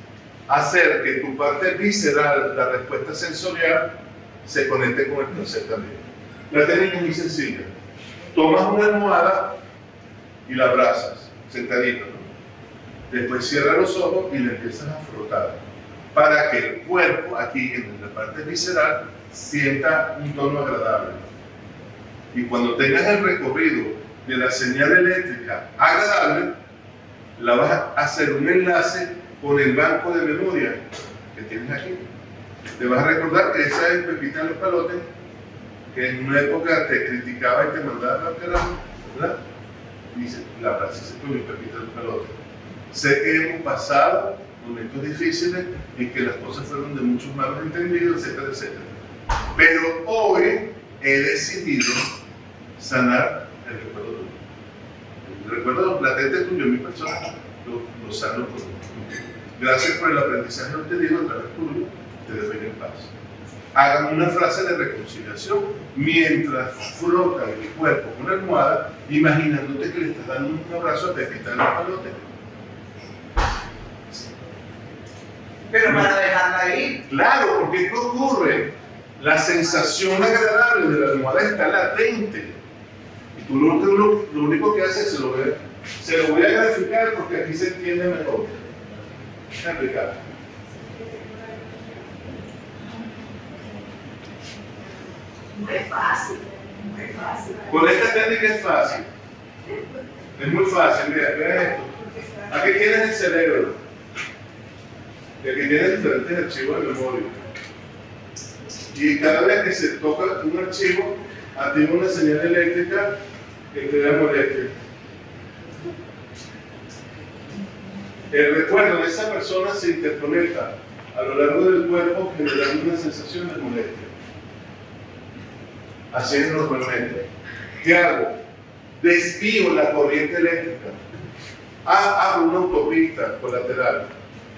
hacer que tu parte visceral, la respuesta sensorial, se conecte con el placer también. La técnica es muy sencilla. Tomas una almohada y la abrazas, sentadito, ¿no? Después cierras los ojos y la empiezas a frotar para que el cuerpo, aquí en la parte visceral, sienta un tono agradable. Y cuando tengas el recorrido de la señal eléctrica agradable, la vas a hacer un enlace con el banco de memoria que tienes aquí. Te vas a recordar que esa es Pepita en los Palotes, que en una época te criticaba y te mandaba al carajo, ¿verdad? Dice, la frase se pone Pepita en los Palotes. Sé que hemos pasado momentos difíciles y que las cosas fueron de muchos malos entendidos, etcétera, etcétera. Pero hoy he decidido sanar el recuerdo tuyo. El recuerdo latente tuyo en mi persona lo sano contigo. Gracias por el aprendizaje obtenido a través tuyo, te dejo ir en paz. Hagan una frase de reconciliación mientras frotan el cuerpo con la almohada, imaginándote que le estás dando un abrazo a Pepita en los Palotes. Pero para dejarla ir. Claro, porque ¿qué ocurre? La sensación agradable de la almohada está latente. Y tú lo único que haces es se lo voy a graficar porque aquí se entiende mejor. Voy a explicar. Muy fácil, muy fácil. Con esta técnica es fácil. Es muy fácil, mira esto. Aquí tienes el cerebro. Y aquí tienes diferentes archivos de memoria. Y cada vez que se toca un archivo, activa una señal eléctrica que crea molestia. El recuerdo de esa persona se interconecta a lo largo del cuerpo generando una sensación de molestia. Así es normalmente. ¿Qué hago? Desvío la corriente eléctrica. Hago una autopista colateral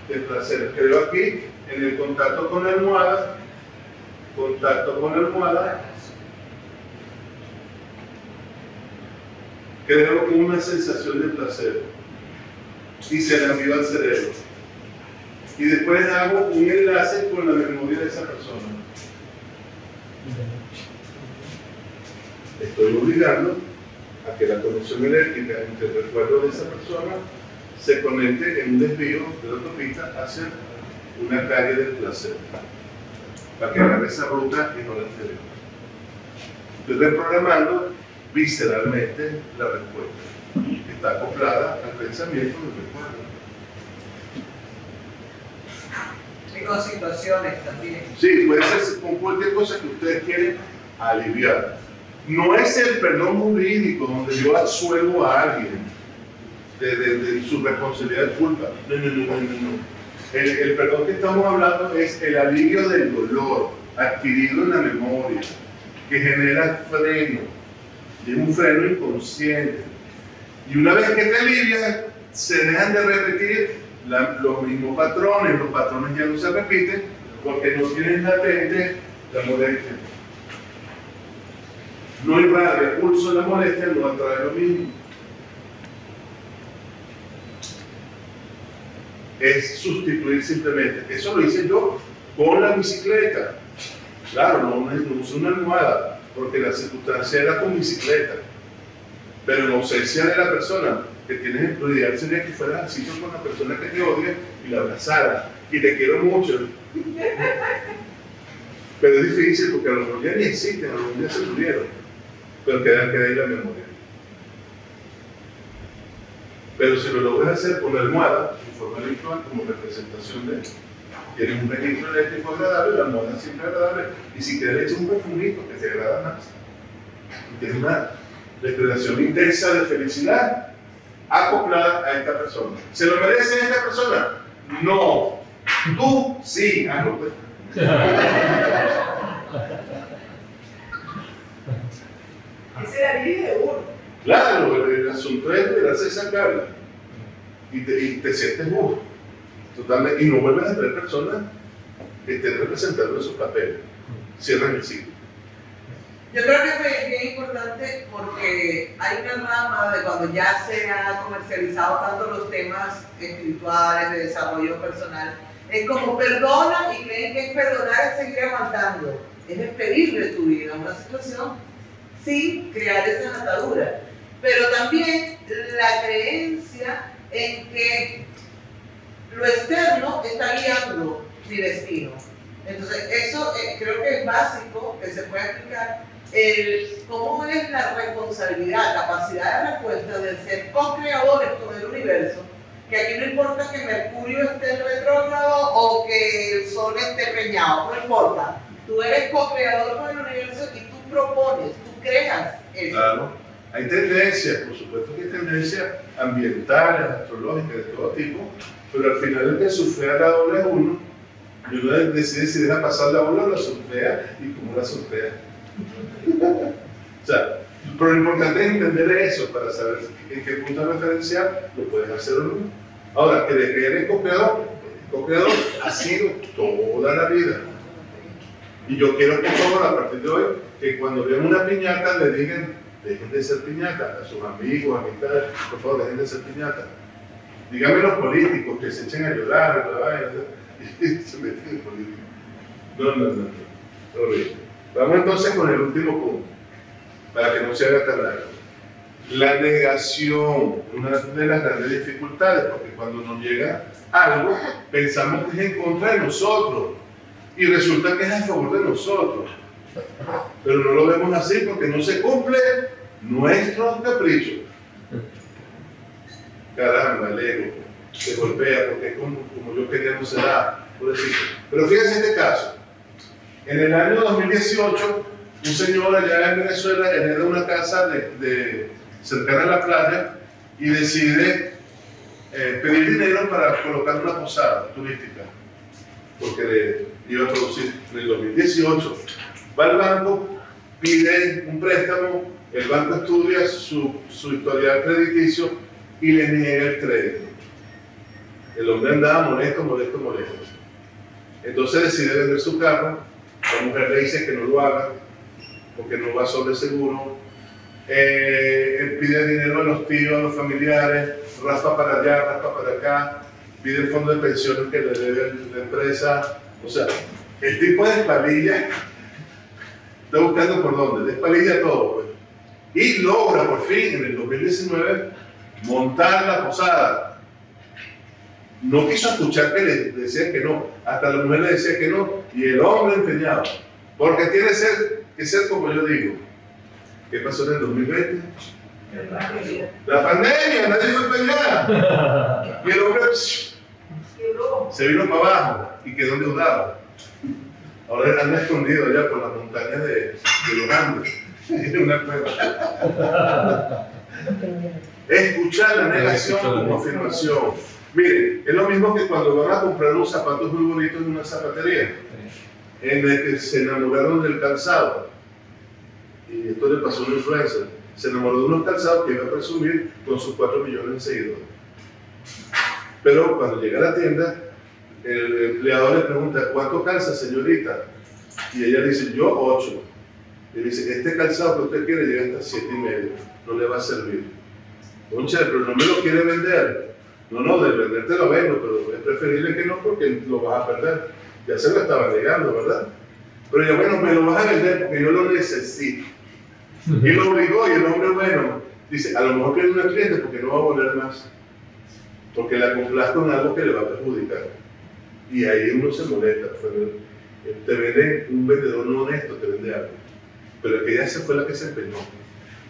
de placer. Creo aquí en el contacto con la almohada. Creo una sensación de placer y se la envío al cerebro. Y después hago un enlace con la memoria de esa persona. Estoy obligando a que la conexión eléctrica entre el recuerdo de esa persona se conecte en un desvío de la autopista hacia una calle del placer, para que agarre esa ruta y no la anterior. Estoy reprogramando visceralmente la respuesta, que está acoplada al pensamiento del recuerdo. Y con situaciones también. Sí, puede ser con cualquier cosa que ustedes quieren aliviar. No es el perdón jurídico donde yo absuelvo a alguien de su responsabilidad de culpa. No. El perdón que estamos hablando es el alivio del dolor adquirido en la memoria, que genera freno. Y es un freno inconsciente. Y una vez que te alivias, se dejan de repetir los mismos patrones. Los patrones ya no se repiten porque no tienen latente la molestia. No irradia el pulso de la molestia, no atrae lo mismo. Es sustituir simplemente. Eso lo hice yo con la bicicleta. Claro, no usé una almohada, porque la circunstancia era con bicicleta. Pero en ausencia de la persona que tienes, lo ideal sería que fueras al sitio con la persona que te odia y la abrazaras. Y te quiero mucho. Pero es difícil porque a lo mejor ya ni existen, a lo mejor ya se murieron. Pero queda ahí la memoria. Pero si lo logras hacer con la almohada, en forma virtual, como representación de tienes un registro eléctrico agradable, la almohada siempre agradable, y si quieres le echas un perfumito que te agrada más, y tienes una respiración intensa de felicidad acoplada a esta persona. ¿Se lo merece esta persona? No. Tú sí, no, pues. Esa es la vida de uno. Claro, el asunto es liberarse esa carga y te sientes uno, totalmente, y no vuelves a traer personas que estén representando esos papeles. Cierran el ciclo. Yo creo que es bien importante porque hay una rama de cuando ya se ha comercializado tanto los temas espirituales, de desarrollo personal, es como perdona y creen que es perdonar es seguir aguantando, es despedir de tu vida una situación sin crear esa atadura. Pero también la creencia en que lo externo está guiando mi destino. Entonces, eso creo que es básico, que se puede explicar, cómo es la responsabilidad, capacidad de respuesta de ser co-creadores con el universo, que aquí no importa que Mercurio esté en retrógrado o que el Sol esté preñado, no importa. Tú eres co-creador con el universo y tú propones, tú creas eso. Claro. Hay tendencias, por supuesto que hay tendencias ambientales, astrológicas, de todo tipo, pero al final el que surfea la ola es uno, y uno decide si deja pasar la ola o la surfea y cómo la surfea. O sea, pero lo importante es entender eso para saber en qué punto de referencia lo puedes hacer o no. Ahora, que de que eres co-creador ha sido toda la vida. Y yo quiero, por favor, a partir de hoy, que cuando vean una piñata le digan, dejen de ser piñata, a sus amigos, amistades, por favor, dejen de ser piñata. Díganme los políticos que se echen a llorar, y se meten en política. No. Vamos entonces con el último punto, para que no se haga tan largo. La negación, una de las grandes dificultades, porque cuando nos llega algo, pensamos que es en contra de nosotros, y resulta que es a favor de nosotros. Pero no lo vemos así porque no se cumple nuestros caprichos. Caramba, el ego se golpea porque es como yo quería no se da, por decirlo. Pero fíjense este caso. En el año 2018, un señor allá en Venezuela hereda una casa cercana a la playa y decide pedir dinero para colocar una posada turística, porque le iba a producir en el 2018. Va al banco, pide un préstamo, el banco estudia su historial crediticio y le niega el crédito. El hombre andaba molesto. Entonces decide vender su carro, la mujer le dice que no lo haga, porque no va sobre seguro. Él pide dinero a los tíos, a los familiares, raspa para allá, raspa para acá, pide el fondo de pensiones que le debe la empresa. O sea, el tipo de espalilla está buscando por dónde, despalilla todo, pues. Y logra por fin en el 2019 montar la posada. No quiso escuchar que le decían que no, hasta la mujer le decía que no, y el hombre empeñado, porque tiene que ser como yo digo. ¿Qué pasó en el 2020? La pandemia, nadie fue para allá. Y el hombre se vino para abajo y quedó endeudado. Ahora anda escondido allá por las montañas de los Andes, en una cueva. Escuchar la negación como afirmación. Miren, es lo mismo que cuando van a comprar unos zapatos muy bonitos en una zapatería, en el que se enamoraron del calzado. Y esto le pasó a un influencer. Se enamoró de unos calzados que iba a presumir con sus 4 millones de seguidores. Pero cuando llega a la tienda, el empleador le pregunta, ¿cuánto calza, señorita? Y ella dice, yo 8. Y dice, este calzado que usted quiere llega hasta 7,5, no le va a servir. Concha, pero no me lo quiere vender. No, de vender te lo vendo, pero es preferible que no porque lo vas a perder. Ya se lo estaba negando, ¿verdad? Pero ella, bueno, me lo vas a vender porque yo lo necesito. Y lo obligó y el hombre, bueno, dice, a lo mejor pierde una cliente porque no va a volver más. Porque la compras con algo que le va a perjudicar. Y ahí uno se molesta. Te vende, un vendedor no honesto te vende algo. Pero es que ella se fue la que se empeñó.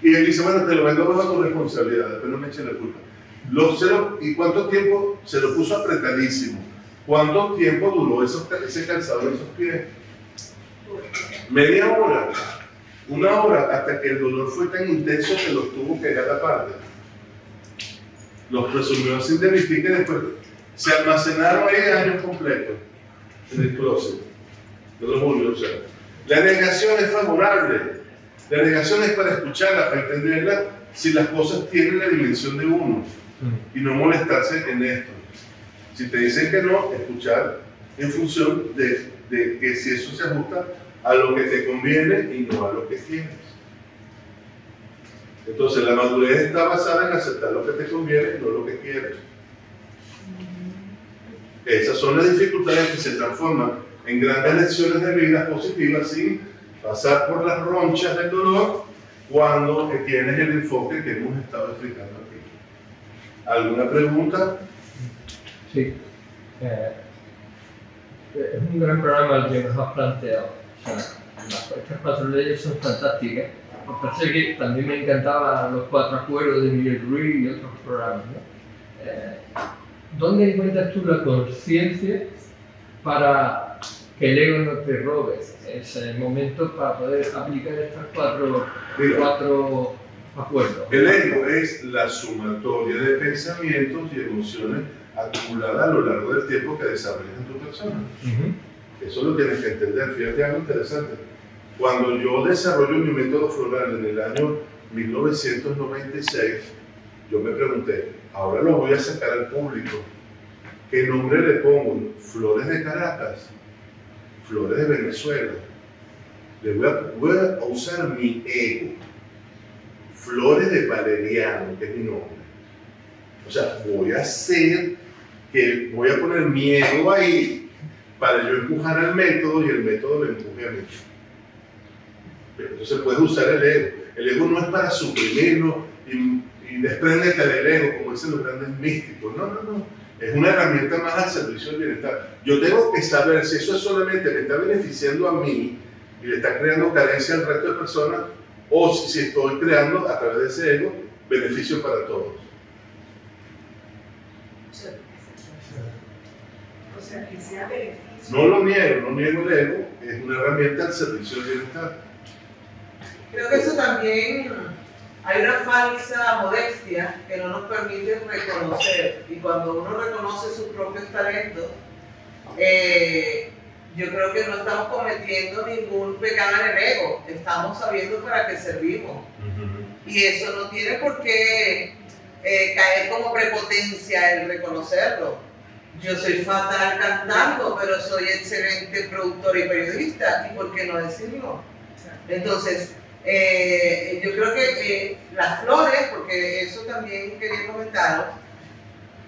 Y él dice, bueno, te lo vendo bajo tu responsabilidad, después no me echen la culpa. ¿Y cuánto tiempo? Se lo puso apretadísimo. ¿Cuánto tiempo duró ese calzado en esos pies? Media hora, 1 hora, hasta que el dolor fue tan intenso que los tuvo que dejar aparte. Los presumió sin identificar y después se almacenaron ahí años completos en el closet. No los volvió a usar. La negación es favorable. La negación es para escucharla, para entenderla, si las cosas tienen la dimensión de uno y no molestarse en esto. Si te dicen que no, escuchar en función de que si eso se ajusta a lo que te conviene y no a lo que tienes. Entonces la madurez está basada en aceptar lo que te conviene y no lo que quieres. Esas son las dificultades que se transforman en grandes lecciones de vida positivas sin pasar por las ronchas del dolor cuando tienes el enfoque que hemos estado explicando aquí. ¿Alguna pregunta? Sí. Es un gran programa el que nos has planteado. O sea, estas 4 leyes son fantásticas. Me parece que también me encantaban los 4 acuerdos de Miguel Ruiz y otros programas, ¿no? ¿Dónde encuentras tú la conciencia para que el ego no te robe ese momento para poder aplicar estos 4 acuerdos? El ego es la sumatoria de pensamientos y emociones acumuladas a lo largo del tiempo que desarrollas en tu persona. Eso lo tienes que entender. Fíjate algo interesante. Cuando yo desarrollo mi método floral en el año 1996, yo me pregunté, ahora lo voy a sacar al público. ¿Qué nombre le pongo? Flores de Caracas, Flores de Venezuela. Voy a usar mi ego. Flores de Valeriano, que es mi nombre. O sea, voy a poner mi ego ahí para yo empujar al método y el método me empuje a mí. Entonces puedes usar el ego. El ego no es para suprimirlo y despréndete del ego, como dicen los grandes místicos. No. Es una herramienta más al servicio del bienestar. Yo tengo que saber si eso solamente me está beneficiando a mí y le está creando carencia al resto de personas, o si estoy creando a través de ese ego beneficio para todos. O sea, que sea beneficio. No lo niego, no niego el ego, es una herramienta al servicio del bienestar. Creo que eso también, hay una falsa modestia que no nos permite reconocer, y cuando uno reconoce sus propios talentos, yo creo que no estamos cometiendo ningún pecado en el ego, estamos sabiendo para qué servimos. Y eso no tiene por qué caer como prepotencia el reconocerlo. Yo soy fatal cantando, pero soy excelente productor y periodista, ¿y por qué no decirlo? Entonces, yo creo que las flores, porque eso también quería comentaros,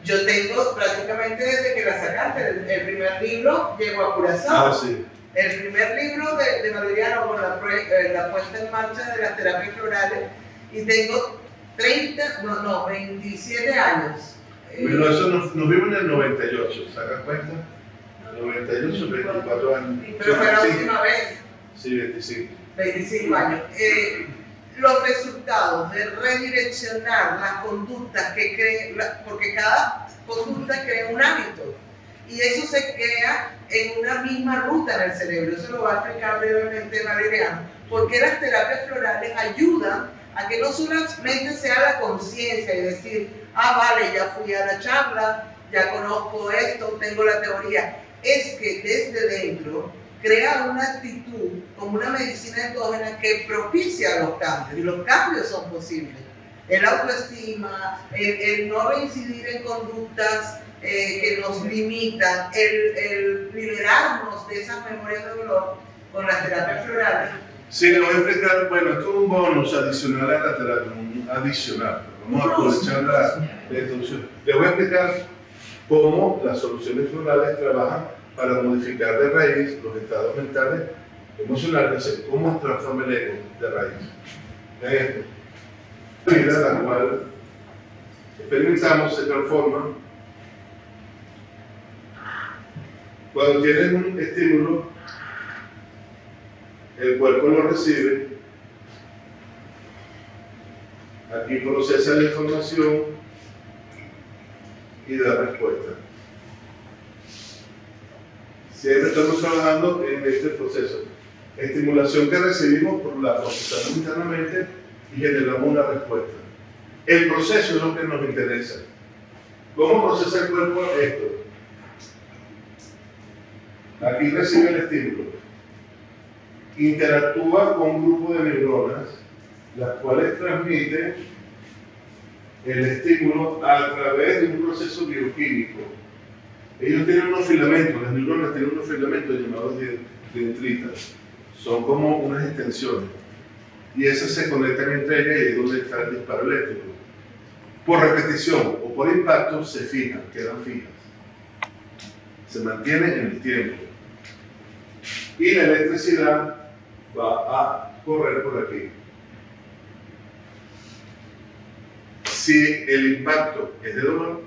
yo tengo prácticamente desde que la sacaste, el primer libro llegó a Curazao. Sí. El primer libro de Valeriano con la puesta en marcha de las terapias florales, y tengo 27 años. Pero eso nos vimos en el 98, ¿se dan cuenta? 98, 24 años. Pero fue la última vez. Sí, 25. 25 años. Los resultados de redireccionar las conductas porque cada conducta crea un hábito y eso se crea en una misma ruta en el cerebro. Eso lo va a explicar brevemente Valeriano, porque las terapias florales ayudan a que no solamente sea la conciencia y decir, vale, ya fui a la charla, ya conozco esto, tengo la teoría. Es que desde dentro crea una actitud como una medicina endógena que propicia los cambios, y los cambios son posibles. El autoestima, el no reincidir en conductas que nos limitan, el liberarnos de esas memorias de dolor con las terapias florales. Sí, le voy a explicar, bueno, esto es un bonus adicional a la terapia, adicional. Vamos a aprovechar la introducción. Le voy a explicar cómo las soluciones florales trabajan para modificar de raíz los estados mentales, emocionales, cómo transforma el ego de raíz. La vida, la cual experimentamos, se transforma cuando tienes un estímulo, el cuerpo lo recibe, aquí procesa la información y da respuesta. Siempre estamos trabajando en este proceso. Estimulación que recibimos, la procesamos internamente y generamos una respuesta. El proceso es lo que nos interesa. ¿Cómo procesa el cuerpo esto? Aquí recibe el estímulo. Interactúa con un grupo de neuronas, las cuales transmiten el estímulo a través de un proceso bioquímico. Ellos tienen unos filamentos, las neuronas tienen unos filamentos llamados dendritas. Son como unas extensiones. Y esas se conectan entre ellas y es donde está el disparo eléctrico. Por repetición o por impacto se fijan, quedan fijas. Se mantienen en el tiempo. Y la electricidad va a correr por aquí. Si el impacto es de dolor,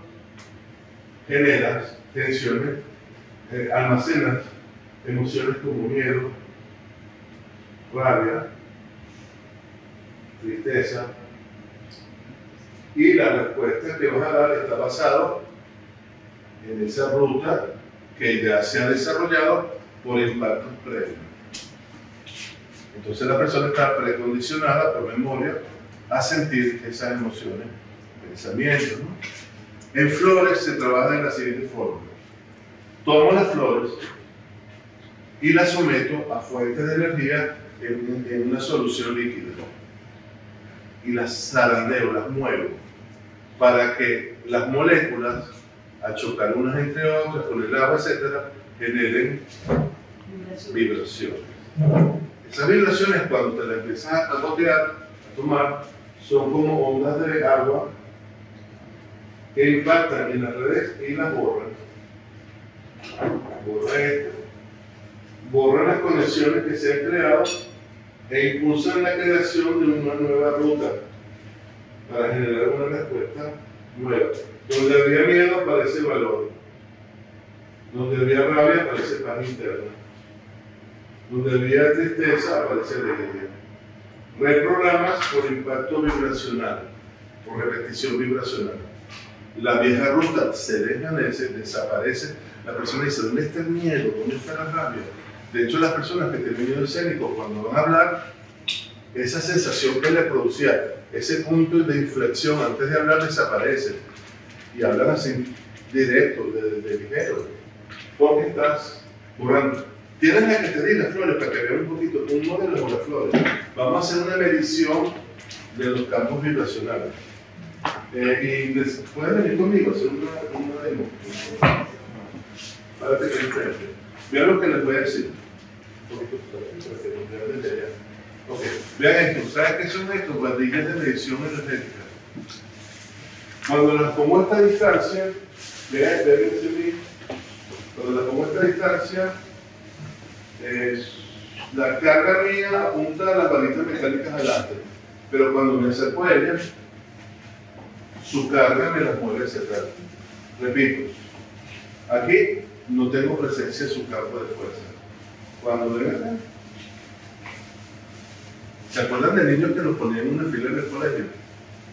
generas tensiones, almacenas emociones como miedo, rabia, tristeza, y la respuesta que vas a dar está basada en esa ruta que ya se ha desarrollado por impactos previos. Entonces la persona está precondicionada por memoria a sentir esas emociones, pensamientos, ¿no? En flores se trabaja de la siguiente forma. Tomo las flores y las someto a fuentes de energía en una solución líquida. Y las zarandeo, las muevo, para que las moléculas, al chocar unas entre otras, con el agua, etc., generen vibraciones. Esas vibraciones, cuando te las empiezas a gotear, a tomar, son como ondas de agua que impactan en las redes y las borran. Borra esto, borra las conexiones que se han creado e impulsan la creación de una nueva ruta para generar una respuesta nueva. Donde había miedo aparece valor, donde había rabia aparece paz interna, donde había tristeza aparece alegría. Reprogramas por impacto vibracional, por repetición vibracional. La vieja ruta se desvanece, desaparece. La persona dice, ¿dónde está el miedo? ¿Dónde está la rabia? De hecho, las personas que tienen miedo escénico, cuando van a hablar, esa sensación que les producía, ese punto de inflexión antes de hablar desaparece. Y hablan así, directo, de ligero. Porque estás borrando. Tienes la que te di las flores para que vean un poquito, un modelo de las flores. Vamos a hacer una medición de los campos vibracionales. Y pueden venir conmigo a hacer una demo. Párate que enfrente. Vean lo que les voy a decir. Okay. Vean esto. ¿Sabes qué son estos? Guardillas de medición energética. Cuando las pongo a esta distancia, vean cuando las pongo a esta distancia, la carga mía apunta a las varitas mecánicas adelante, pero cuando me acerco a ellas, su carga me las mueve hacia atrás. Repito, aquí no tengo presencia de su campo de fuerza. Cuando ven acá, ¿se acuerdan de niños que los ponían en una fila en el colegio?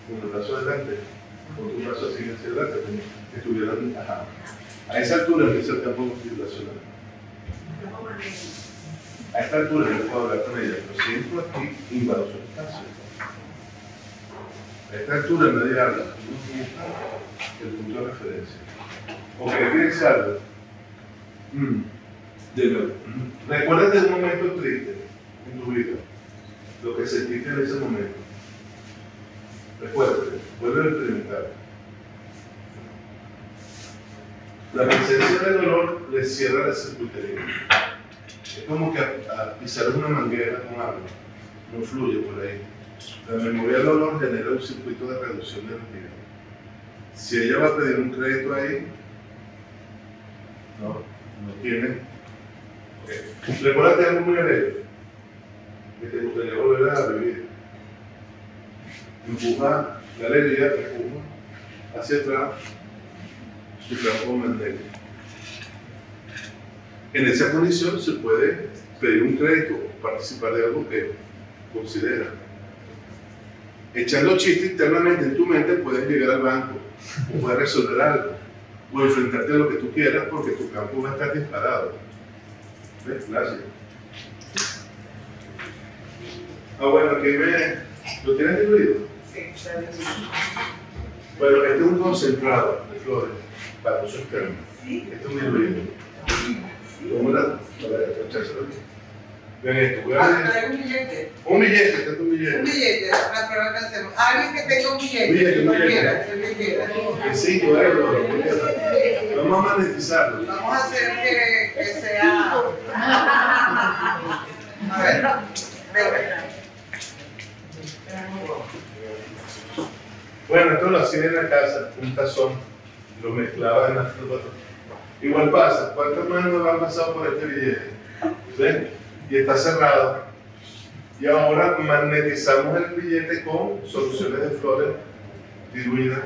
Con el brazo adelante, con tu brazo así hacia adelante, que estuvieran, ajá. A esa altura empieza el campo vibracional. A esta altura yo puedo hablar con ella, pero siento aquí invado su espacio. A esta altura nadie habla, uno busca el punto de referencia. Ok, ¿quieres algo? De nuevo. Recuérdate de un momento triste en tu vida, lo que sentiste en ese momento. Recuérdate, vuelve a experimentar. La presencia del dolor le cierra la circuitería. Es como que a pisar una manguera con agua, no fluye por ahí. La memoria del dolor genera un circuito de reducción de energía. Si ella va a pedir un crédito ahí, no tiene. Okay. Recuérdate algo muy alegre, que te gustaría volver a vivir. Empuja la alegría, empuja hacia atrás su campo magnético. En esa condición se puede pedir un crédito o participar de algo que considera. Echando chiste internamente en tu mente puedes llegar al banco o puedes resolver algo o enfrentarte a lo que tú quieras porque tu campo va a estar disparado. ¿Ves? Gracias. Bueno, aquí ¿lo tienes incluido? Sí, está bien. Bueno, este es un concentrado de flores para uso externo. Este es un diluido. ¿Cómo era? Para echárselo aquí. Ven esto, voy a ver. Trae un billete. Un billete, este es un Un billete. billete, la prueba que hacemos. Alguien que tenga un billete. Un billete. El que quiera. De 5 euros. Vamos a monetizarlo. Vamos a hacer que sea. A ver, Bueno, esto lo hacía en la casa, un tazón, lo mezclaba en las frutas. Igual pasa, ¿cuántas manos han pasado por este billete? ¿Sí? Y está cerrado. Y ahora magnetizamos el billete con soluciones de flores diluidas.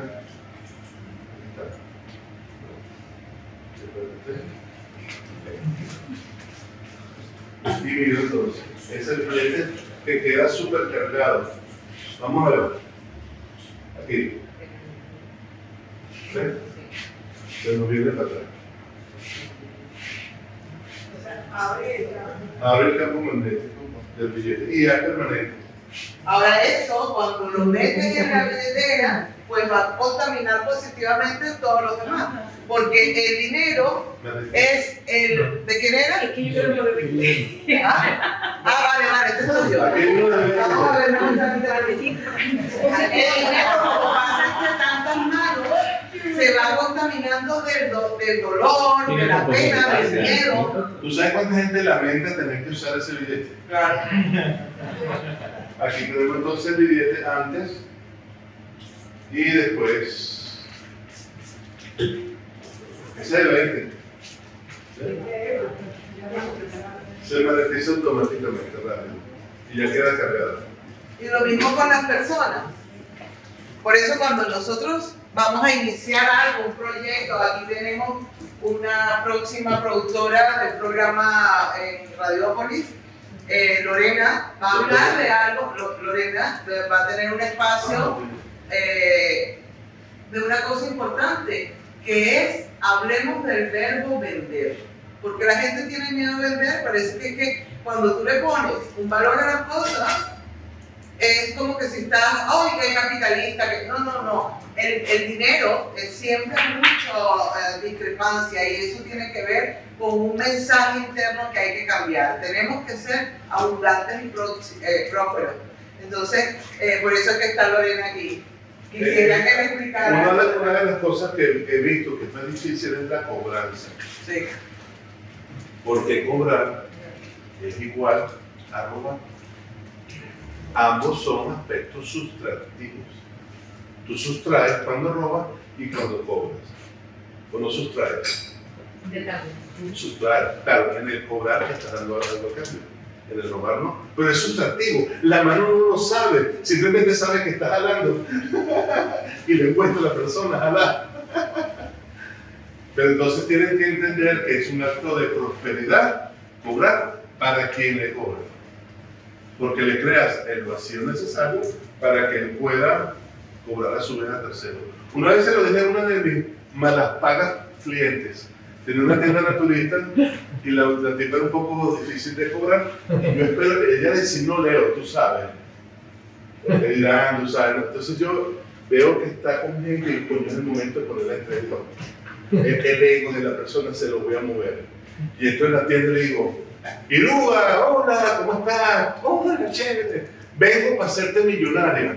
Y mira entonces, es el billete que queda súper cargado. Vamos a ver. Aquí. ¿Sí? Se nos viene para atrás. Abre el campo magnético del billete y ya permanente. ahora esto, cuando lo meten en la billetera, pues va a contaminar positivamente todos los demás. Porque el dinero es el. ¿De quién era? Es que yo creo que lo bebé. Vale, este es tuyo. Aquí hay uno de Vamos a ver, no, el dinero, como pasa entre tantas manos, se va contaminando del dolor, de la pena, del miedo. ¿Tú sabes cuánta gente lamenta tener que usar ese billete? Claro. Aquí tenemos entonces el billete antes y después. Ese es el 20. Se magnetiza automáticamente, rápido. Y ya queda cargado. Y lo mismo con las personas. Por eso cuando nosotros vamos a iniciar algo, un proyecto, aquí tenemos una próxima productora del programa en Radiópolis, Lorena, va a hablar de algo, Lorena va a tener un espacio de una cosa importante, que es, hablemos del verbo vender. Porque la gente tiene miedo de vender, parece que cuando tú le pones un valor a las cosas, es como que si estás, ¡ay, qué capitalista! Que... No. El dinero es siempre mucha discrepancia y eso tiene que ver con un mensaje interno que hay que cambiar. Tenemos que ser abundantes y prósperos. Entonces, por eso es que está Lorena aquí. Quisiera que me explicara. Una de las cosas que he visto que es más difícil es la cobranza. Sí. Porque cobrar es igual a robar. Ambos son aspectos sustractivos. Tú sustraes cuando robas y cuando cobras. O no sustraes. Sustraes. Claro, en el cobrar estás dando algo a cambio. En el robar no. Pero es sustractivo. La mano no lo sabe. Simplemente sabe que está jalando. Y le encuentra a la persona a jalar. Pero entonces tienen que entender que es un acto de prosperidad cobrar para quien le cobra. Porque le creas el vacío necesario para que él pueda cobrar a su vez a tercero. Una vez se lo dije a una de mis malas pagas clientes. Tenía una tienda naturista y la tipa era un poco difícil de cobrar. Yo espero que ella decía, no Leo, tú sabes. Le dirán, tú sabes. Entonces yo veo que está conmigo y coño es el momento de poner la entrevista. El ego de la persona se lo voy a mover. Y entro en la tienda y le digo, Irúa, hola, ¿cómo estás? Hola, chévere. Vengo para hacerte millonario.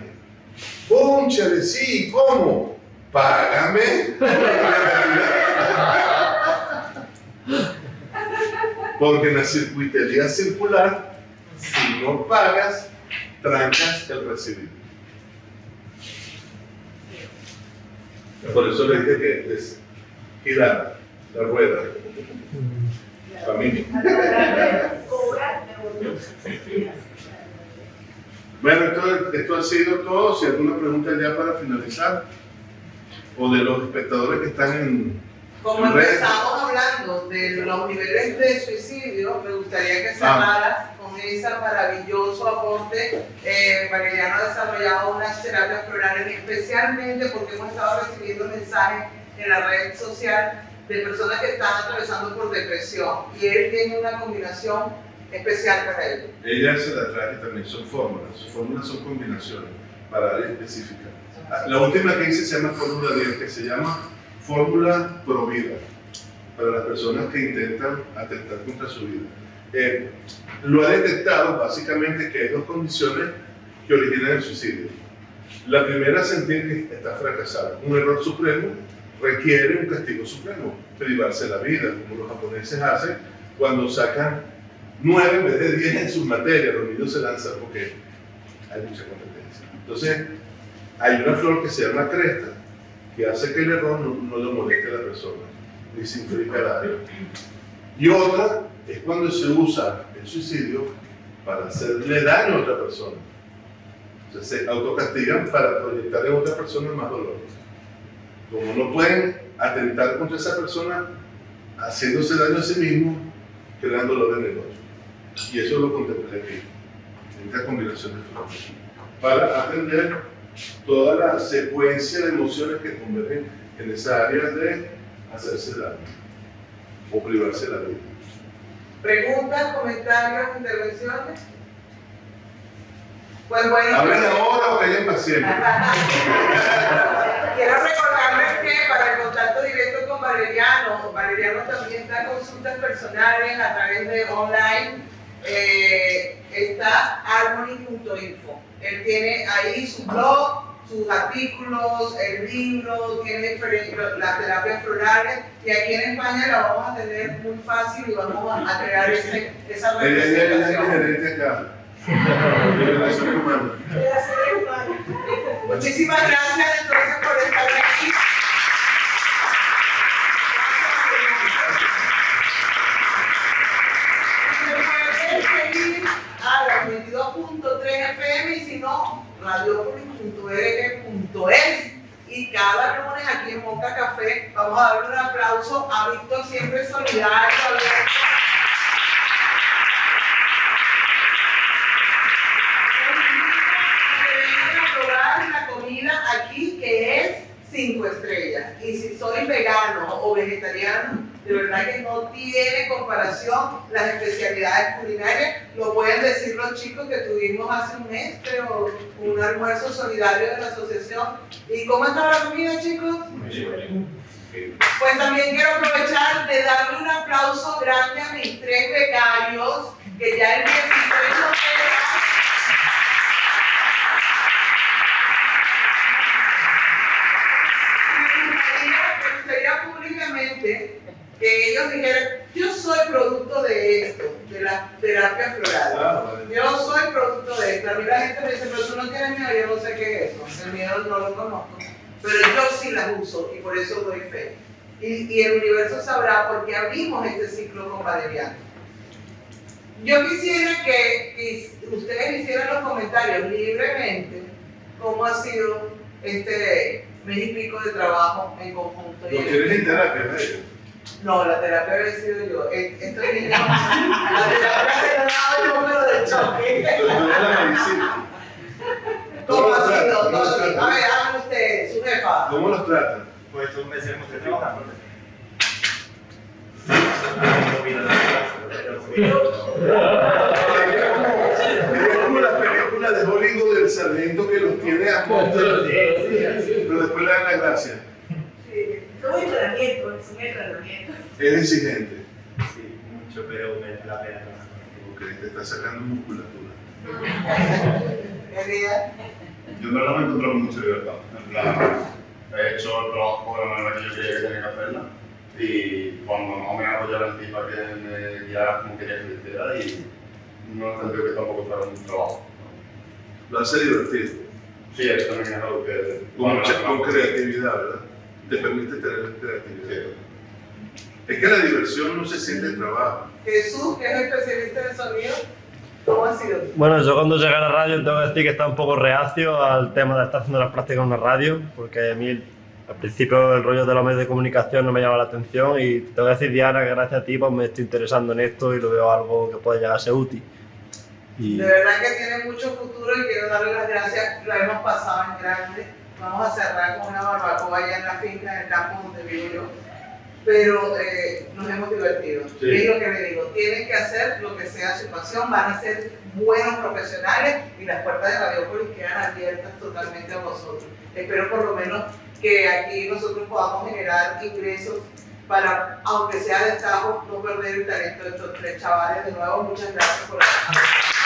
Pónchale, sí, ¿cómo? Págame. Porque en la circuitería circular, si no pagas, trancas el recibido. Por eso le dije que es girar la rueda. Familia. Bueno, esto ha sido todo. Si hay alguna pregunta ya para finalizar, o de los espectadores que están en Como redes. empezamos hablando de los niveles de suicidio, me gustaría que cerraras con ese maravilloso aporte. Valeriano ha desarrollado unas terapias florales, especialmente porque hemos estado recibiendo mensajes en la red social de personas que están atravesando por depresión y él tiene una combinación especial para ello. Ella se la traje también, son fórmulas. Sus fórmulas son combinaciones para áreas específicas. La última que hice se llama Fórmula 10, que se llama Fórmula Pro Vida, para las personas que intentan atentar contra su vida. Lo ha detectado básicamente que hay dos condiciones que originan el suicidio. La primera, sentir que está fracasado. Un error supremo requiere un castigo supremo, privarse de la vida, como los japoneses hacen cuando sacan 9 en vez de 10 en sus materias. Los niños se lanzan porque hay mucha competencia. Entonces, hay una flor que se llama cresta, que hace que el error no lo moleste a la persona, ni se inflige daño. Y otra es cuando se usa el suicidio para hacerle daño a otra persona. O sea, se autocastigan para proyectar en otra persona más dolor. Como no pueden atentar contra esa persona, haciéndose daño a sí mismo, creando dolor en el otro. Y eso lo contemplé aquí, en esta combinación de flores, para atender toda la secuencia de emociones que convergen en esa área de hacerse daño o privarse de la vida. ¿Preguntas, comentarios, intervenciones? Pues bueno. ¿Hablen ahora o callen para siempre? Quiero recordarles que para el contacto directo con Valeriano también da consultas personales a través de online. Está harmony.info. Él tiene ahí su blog, sus artículos, el libro, tiene las terapias florales, y aquí en España la vamos a tener muy fácil y vamos a crear esa representación. Muchísimas gracias entonces por estar aquí. Recuerden seguir a las 22.3 FM y si no, radiopolis.org.es, y cada lunes aquí en Moca Café vamos a darle un aplauso a Víctor, siempre solidario. Aquí que es 5 estrellas, y si soy vegano o vegetariano, de verdad que no tiene comparación las especialidades culinarias. Lo pueden decir los chicos que tuvimos hace un mes, pero un almuerzo solidario de la asociación. ¿Y cómo está la comida, chicos? Pues también quiero aprovechar de darle un aplauso grande a mis 3 becarios que ya el 16 de octubre. Públicamente que ellos dijeran: yo soy producto de esto, de la terapia floral. Yo soy producto de esto. A mí la gente me dice: pero tú no tienes miedo. Yo no sé qué es eso, el miedo no lo conozco, pero yo sí las uso y por eso doy fe. Y el universo sabrá por qué abrimos este ciclo con Valeriano. Yo quisiera que ustedes hicieran los comentarios libremente cómo ha sido este mes y pico de trabajo en conjunto. ¿No quieres en terapia, Mario? No, la terapia había sido yo. Estoy niño. La terapia se le ha dado el número del choque. Pero no es la medicina. ¿Cómo ha sido? A ver, háganme ustedes, su jefa. ¿Cómo los tratan? Pues estos meses hemos estado trabajando. Es como la película de Hollywood del sargento que los tiene a punto, pero después le dan la gracia. Todo entrenamiento, es un entrenamiento. Es exigente. Sí, mucho, pero merece la pena trabajar. Ok, te está sacando musculatura. Elías. Yo en verdad me he encontrado mucha libertad. En plan, he hecho el trabajo de la manera que yo creía que tenía que hacerla, y cuando no me arrollaba el tipo que me guiara como quería que lo hiciera, y no he sentido que tampoco fuera un trabajo. Lo hace divertido. Sí, eso también es algo que... Con creatividad, ¿verdad? Te permite tener creatividad. Es que la diversión no se siente en trabajo. Jesús, que es especialista en sonido, ¿cómo ha sido? Bueno, yo cuando llegué a la radio tengo que decir que estaba un poco reacio al tema de estar haciendo las prácticas en una radio, porque a mí al principio el rollo de los medios de comunicación no me llamaba la atención, y tengo que decir, Diana, que gracias a ti pues me estoy interesando en esto y lo veo algo que puede llegar a ser útil. De verdad que tiene mucho futuro y quiero darle las gracias. Lo hemos pasado en grande. Vamos a cerrar con una barbacoa allá en la finca, en el campo donde vivo yo. Pero nos hemos divertido. Sí. Y es lo que le digo, tienen que hacer lo que sea su pasión, van a ser buenos profesionales y las puertas de Radiopolis quedan abiertas totalmente a vosotros. espero por lo menos que aquí nosotros podamos generar ingresos para, aunque sea de tajo, no perder el talento de estos tres chavales. De nuevo, muchas gracias por estar.